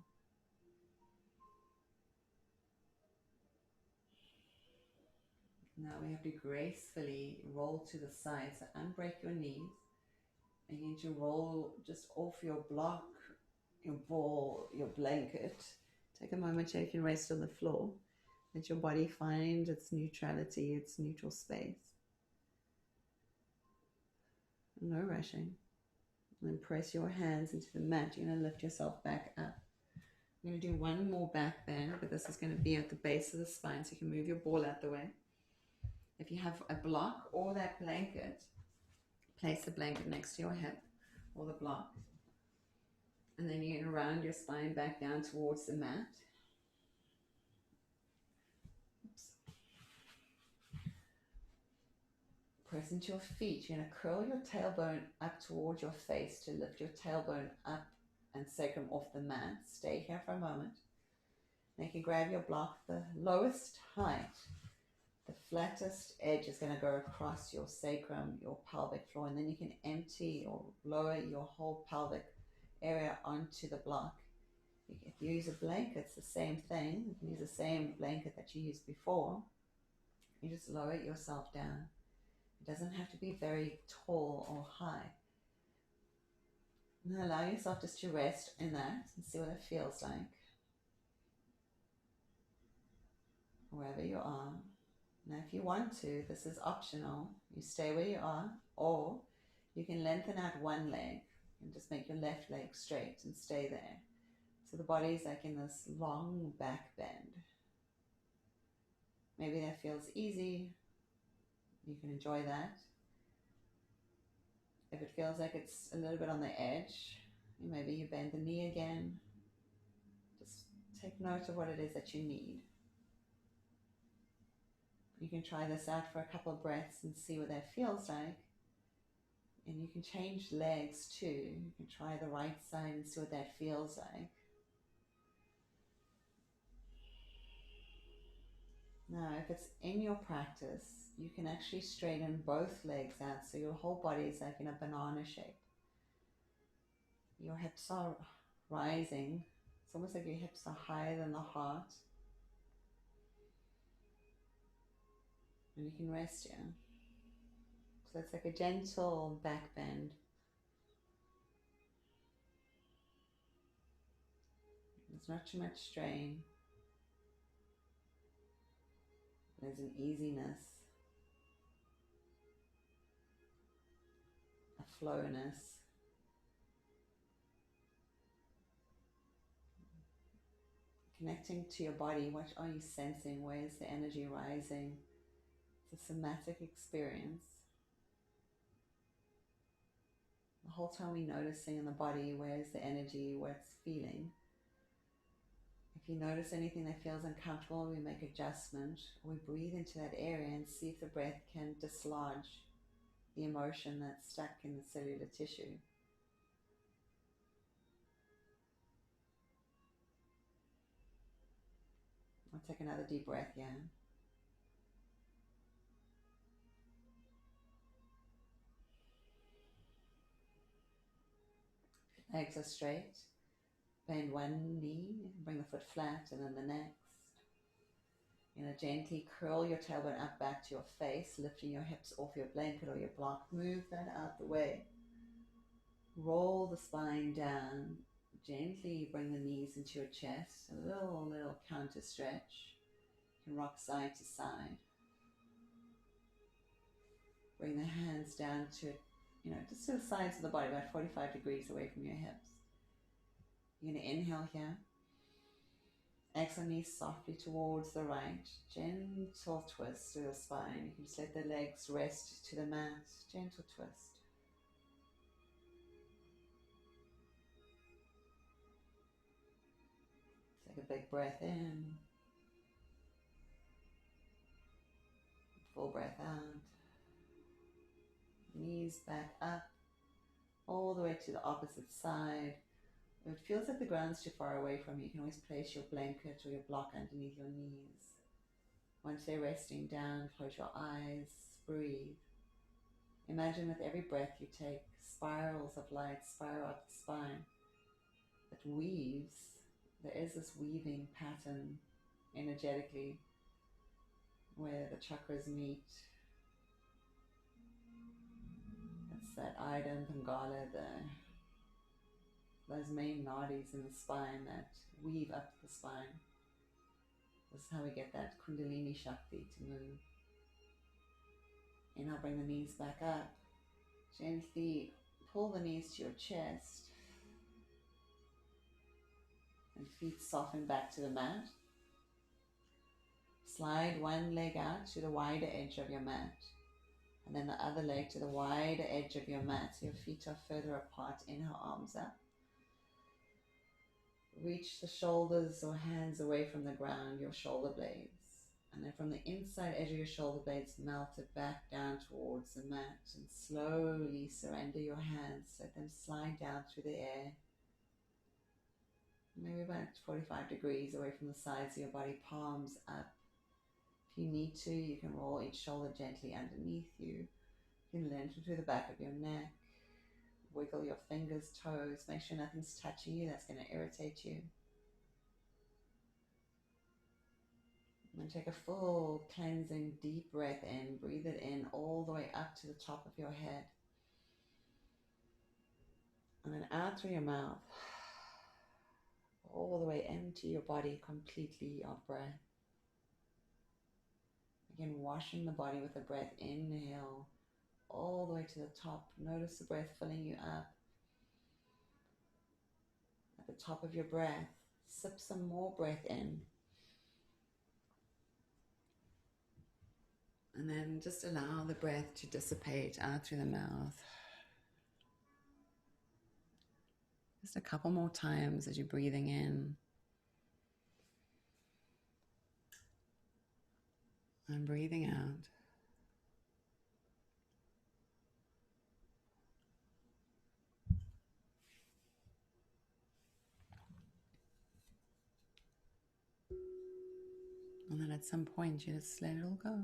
Now we have to gracefully roll to the side. So unbreak your knees. And you need to roll just off your block, your ball, your blanket. Take a moment here, you can rest on the floor. Let your body find its neutrality, its neutral space. No rushing. And then press your hands into the mat. You're going to lift yourself back up. I'm going to do 1 more back bend, but this is going to be at the base of the spine, so you can move your ball out the way. If you have a block or that blanket, place the blanket next to your hip or the block. And then you're going to round your spine back down towards the mat. Oops. Press into your feet. You're going to curl your tailbone up towards your face to lift your tailbone up and sacrum off the mat. Stay here for a moment. Then you can grab your block, the lowest height. The flattest edge is going to go across your sacrum, your pelvic floor, and then you can empty or lower your whole pelvic area onto the block. If you use a blanket, it's the same thing. You can use the same blanket that you used before. You just lower it yourself down. It doesn't have to be very tall or high. Now allow yourself just to rest in that and see what it feels like. Wherever you are. Now if you want to, this is optional. You stay where you are, or you can lengthen out one leg and just make your left leg straight and stay there. So the body's like in this long back bend. Maybe that feels easy. You can enjoy that. If it feels like it's a little bit on the edge, maybe you bend the knee again. Just take note of what it is that you need. You can try this out for a couple of breaths and see what that feels like. And you can change legs too. You can try the right side and see what that feels like. Now, if it's in your practice, you can actually straighten both legs out so your whole body is like in a banana shape. Your hips are rising. It's almost like your hips are higher than the heart. And you can rest here. So it's like a gentle back bend. There's not too much strain. There's an easiness, a flowness. Connecting to your body, what are you sensing? Where's the energy rising? It's a somatic experience. The whole time we're noticing in the body, where's the energy, what's feeling. If you notice anything that feels uncomfortable, we make adjustment. We breathe into that area and see if the breath can dislodge the emotion that's stuck in the cellular tissue. I'll take another deep breath here. Legs are straight. Bend one knee, bring the foot flat, and then the next. Gently curl your tailbone up back to your face, lifting your hips off your blanket or your block. Move that out the way. Roll the spine down. Gently bring the knees into your chest. A little counter stretch. You can rock side to side. Bring the hands down to, just to the sides of the body, about 45 degrees away from your hips. You're going to inhale here. Exhale, knees softly towards the right. Gentle twist through the spine. You can just let the legs rest to the mat. Gentle twist. Take a big breath in. Full breath out. Knees back up. All the way to the opposite side. If it feels like the ground's too far away from you, you can always place your blanket or your block underneath your knees. Once they're resting down, close your eyes, breathe. Imagine with every breath you take, spirals of light spiral up the spine. It weaves. There is this weaving pattern energetically where the chakras meet. It's that Ida and Pingala, those main nadis in the spine that weave up the spine. This is how we get that Kundalini Shakti to move. Inhale, bring the knees back up. Gently pull the knees to your chest. And feet soften back to the mat. Slide one leg out to the wider edge of your mat. And then the other leg to the wider edge of your mat. So your feet are further apart. Inhale, arms up. Reach the shoulders or hands away from the ground, your shoulder blades. And then from the inside edge of your shoulder blades, melt it back down towards the mat. And slowly surrender your hands. Let them slide down through the air. Maybe about 45 degrees away from the sides of your body, palms up. If you need to, you can roll each shoulder gently underneath you. You can lengthen through the back of your neck. Wiggle your fingers, toes. Make sure nothing's touching you. That's going to irritate you. And take a full cleansing deep breath in. Breathe it in all the way up to the top of your head. And then out through your mouth. All the way empty your body completely of breath. Again, washing the body with the breath. Inhale all the way to the top. Notice the breath filling you up. At the top of your breath, sip some more breath in. And then just allow the breath to dissipate out through the mouth. Just a couple more times as you're breathing in. And breathing out. And then at some point, you just let it all go.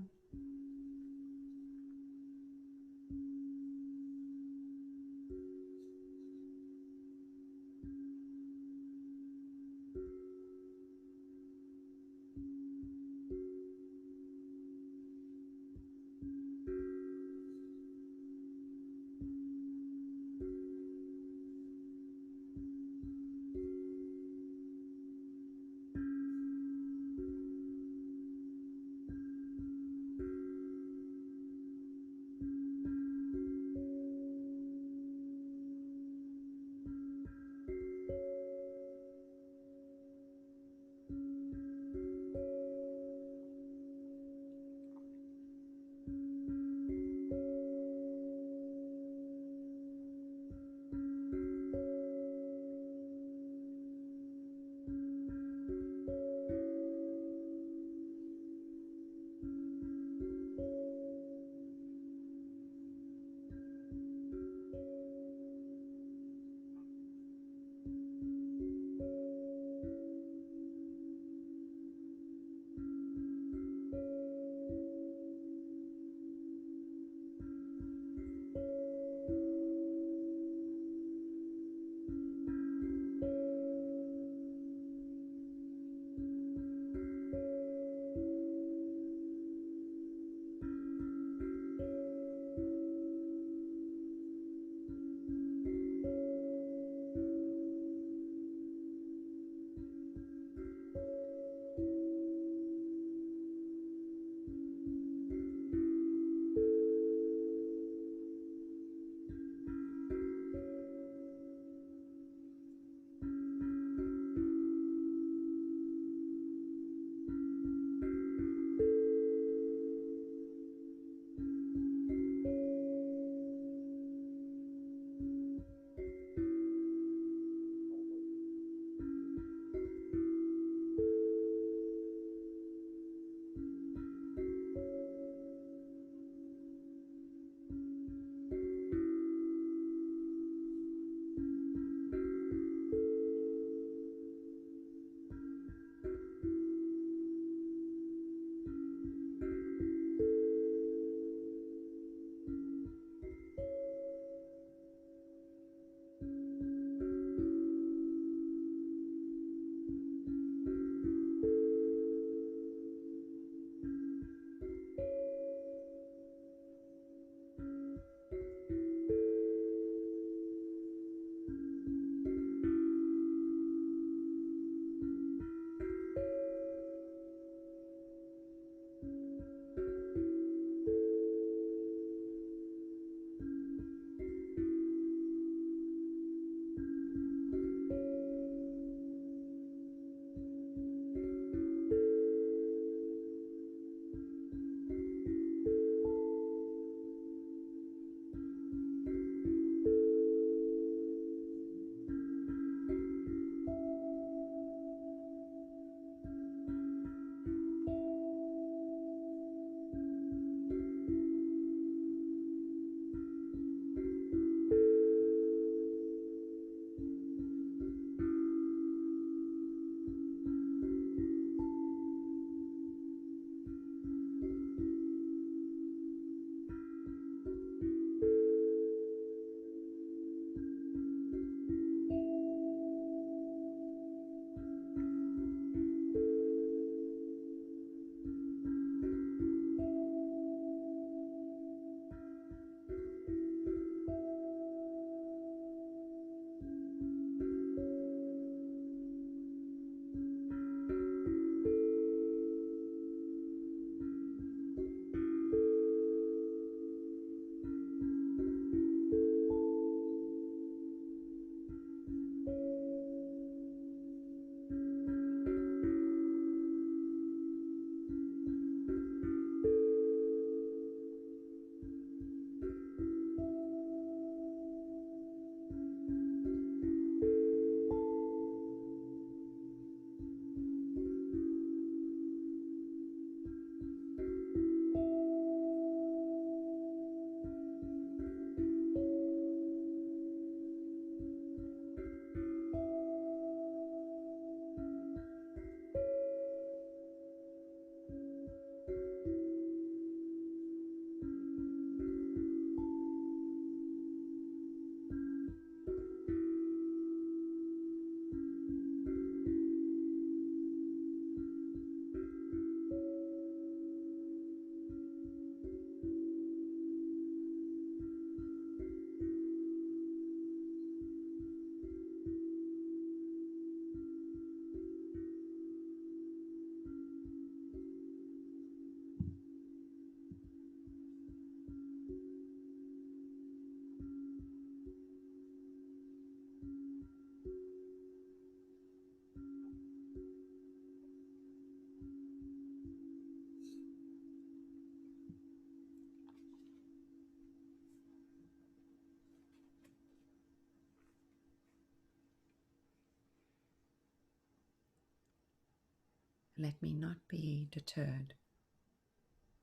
let me not be deterred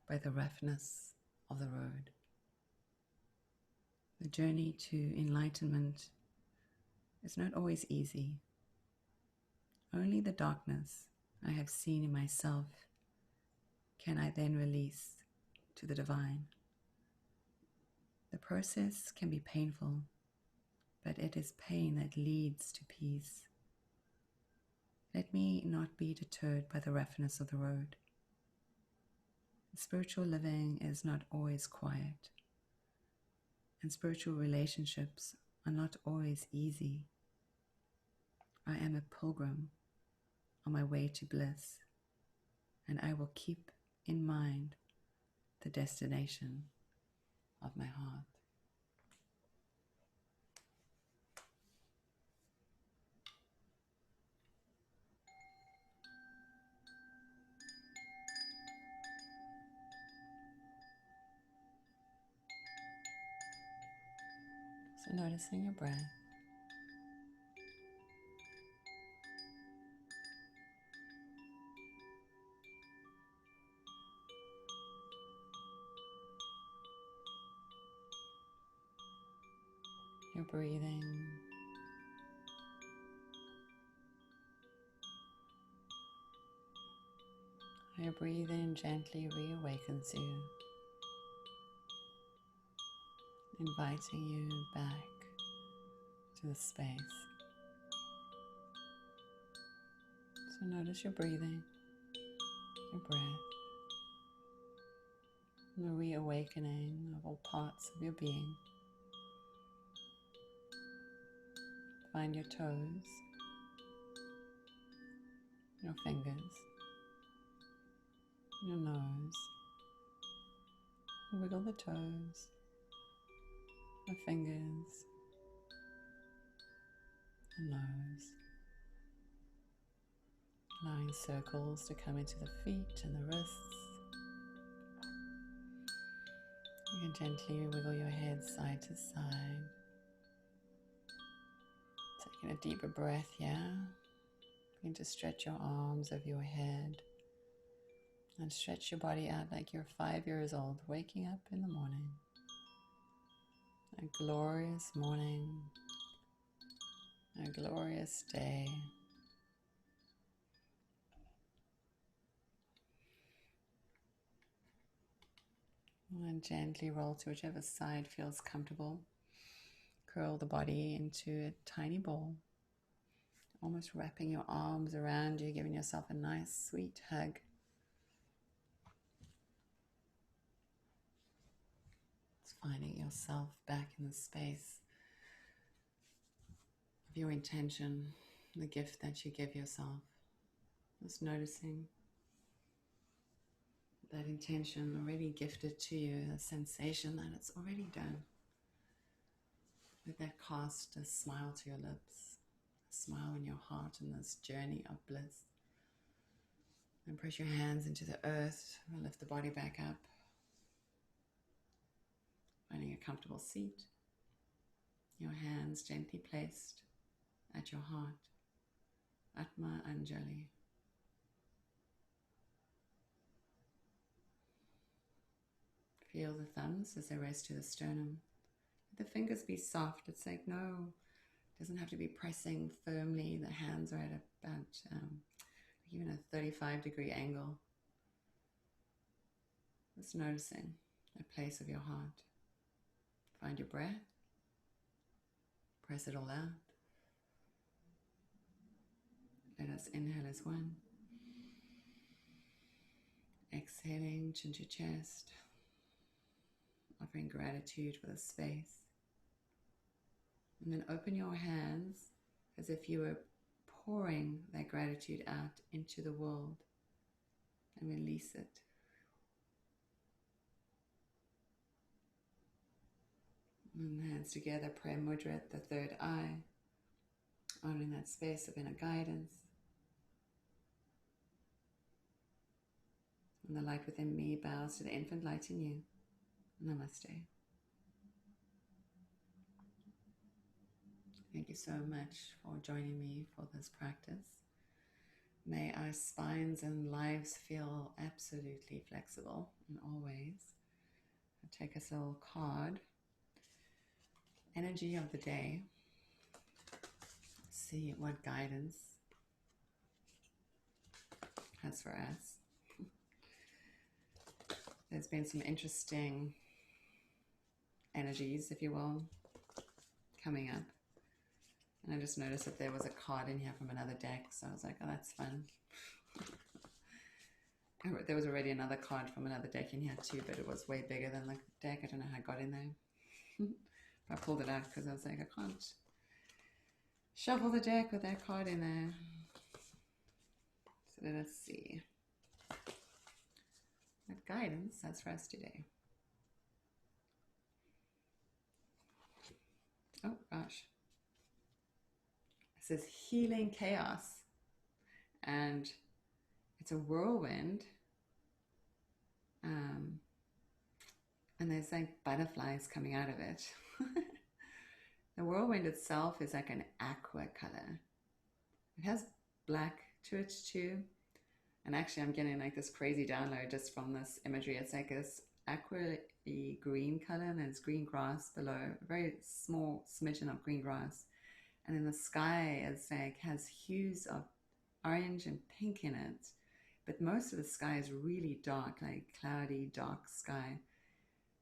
by the roughness of the road. The journey to enlightenment is not always easy. Only the darkness I have seen in myself can I then release to the divine. The process can be painful, but it is pain that leads to peace. Let me not be deterred by the roughness of the road. Spiritual living is not always quiet, and spiritual relationships are not always easy. I am a pilgrim on my way to bliss, and I will keep in mind the destination of my heart. So noticing your breath. Your breathing. Your breathing gently reawakens you, inviting you back to the space. So notice your breathing, your breath, and the reawakening of all parts of your being. Find your toes, your fingers, your nose. Wiggle the toes, the fingers, the nose. Allowing circles to come into the feet and the wrists. You can gently wiggle your head side to side. Taking a deeper breath, begin to stretch your arms over your head and stretch your body out like you're 5 years old, waking up in the morning. A glorious morning, a glorious day. And gently roll to whichever side feels comfortable. Curl the body into a tiny ball, almost wrapping your arms around you, giving yourself a nice sweet hug. It's finding yourself back in the space of your intention, the gift that you give yourself. Just noticing that intention already gifted to you, the sensation that it's already done. Let that cast a smile to your lips, a smile in your heart in this journey of bliss. And press your hands into the earth and lift the body back up. Finding a comfortable seat. Your hands gently placed at your heart. Atma Anjali. Feel the thumbs as they rest to the sternum. Let the fingers be soft. It's like, no, it doesn't have to be pressing firmly. The hands are at about even a 35-degree angle. Just noticing the place of your heart. Find your breath. Press it all out. Let us inhale as one. Exhaling, chin to chest. Offering gratitude for the space. And then open your hands as if you were pouring that gratitude out into the world. And release it. And hands together, prayer mudra, the third eye. Honoring that space of inner guidance. And the light within me bows to the infant light in you. Namaste. Thank you so much for joining me for this practice. May our spines and lives feel absolutely flexible and always. I'll take us a little card. Energy of the day. See what guidance has for us. There's been some interesting energies, if you will, coming up. And I just noticed that there was a card in here from another deck, so I was like, oh, that's fun. There was already another card from another deck in here too, but it was way bigger than the deck. I don't know how I got in there. I pulled it out because I was like, I can't shuffle the deck with that card in there. So let's see what guidance that's for us today. Oh gosh. It says healing chaos, and it's a whirlwind, and there's like butterflies coming out of it. The whirlwind itself is like an aqua color. It has black to it too, and actually I'm getting like this crazy download just from this imagery. It's like this aqua green color, and there's green grass below, a very small smidgen of green grass. And then the sky is like has hues of orange and pink in it, but most of the sky is really dark, like cloudy, dark sky.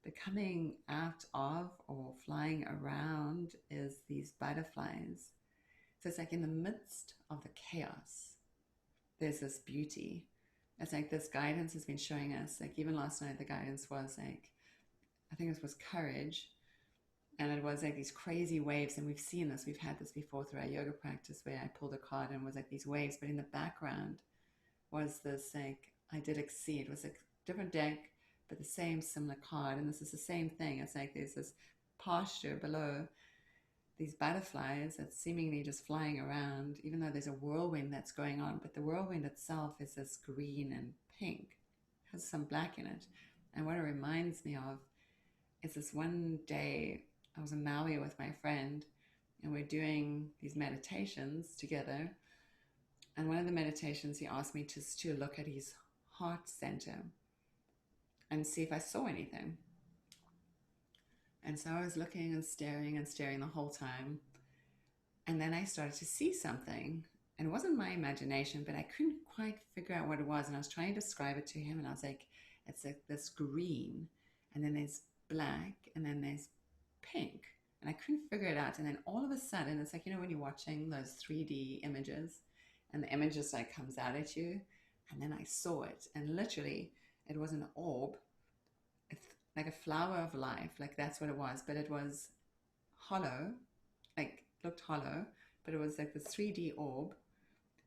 But coming out of or flying around is these butterflies. So it's like in the midst of the chaos, there's this beauty. It's like this guidance has been showing us, like even last night the guidance was like, I think it was courage. And it was like these crazy waves, and we've seen this, we've had this before through our yoga practice where I pulled a card and it was like these waves, but in the background was this like, I did exceed, it was a different deck, but the same similar card, and this is the same thing. It's like there's this posture below these butterflies that's seemingly just flying around, even though there's a whirlwind that's going on, but the whirlwind itself is this green and pink, it has some black in it. And what it reminds me of is this one day I was in Maui with my friend, and we're doing these meditations together. And one of the meditations, he asked me to look at his heart center and see if I saw anything. And so I was looking and staring the whole time. And then I started to see something. And it wasn't my imagination, but I couldn't quite figure out what it was. And I was trying to describe it to him. And I was like, it's like this green, and then there's black, and then there's pink, and I couldn't figure it out. And then all of a sudden, it's like, you know, when you're watching those 3D images and the image just like comes out at you, and then I saw it, and literally it was an orb. It's like a flower of life, like that's what it was, but it was hollow, like looked hollow, but it was like this 3D orb,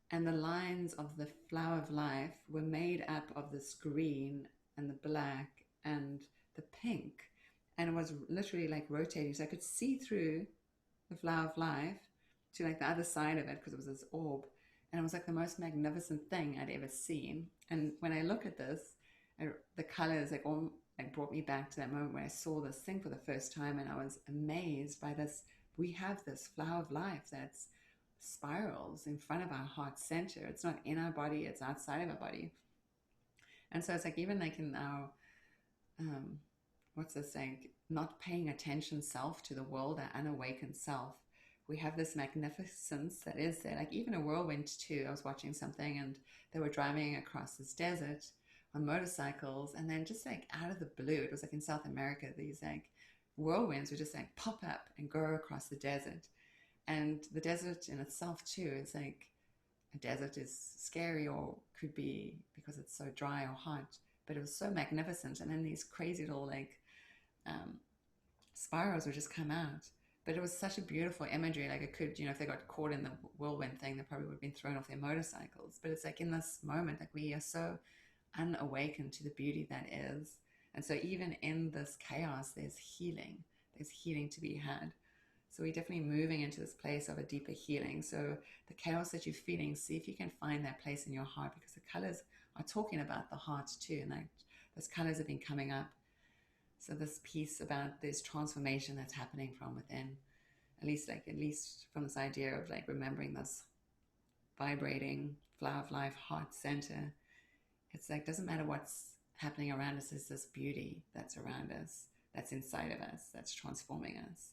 and the lines of the flower of life were made up of this green and the black and the pink. And it was literally like rotating, so I could see through the flower of life to like the other side of it, because it was this orb, and it was like the most magnificent thing I'd ever seen. And when I look at this, the colors like all like brought me back to that moment when I saw this thing for the first time, and I was amazed by this. We have this flower of life that's spirals in front of our heart center. It's not in our body, it's outside of our body. And so it's like even like in our what's this saying, not paying attention self to the world, our unawakened self, we have this magnificence that is there. Like even a whirlwind too. I was watching something and they were driving across this desert on motorcycles, and then just like out of the blue, it was like in South America, these like whirlwinds would just like pop up and go across the desert. And the desert in itself too is like, a desert is scary, or could be because it's so dry or hot, but it was so magnificent. And then these crazy little like spirals would just come out. But it was such a beautiful imagery. Like it could, you know, if they got caught in the whirlwind thing, they probably would have been thrown off their motorcycles. But it's like in this moment, like we are so unawakened to the beauty that is. And so even in this chaos, there's healing. There's healing to be had. So we're definitely moving into this place of a deeper healing. So the chaos that you're feeling, see if you can find that place in your heart, because the colors are talking about the heart too. And like those colors have been coming up. So this piece about this transformation that's happening from within, at least from this idea of like remembering this vibrating flower of life, heart center. It's like, doesn't matter what's happening around us, there's this beauty that's around us, that's inside of us, that's transforming us.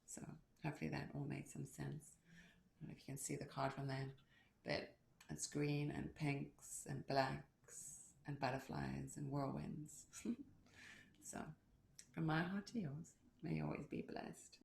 So hopefully that all made some sense. I don't know if you can see the card from there, but it's green and pinks and blacks and butterflies and whirlwinds. So from my heart to yours, may you always be blessed.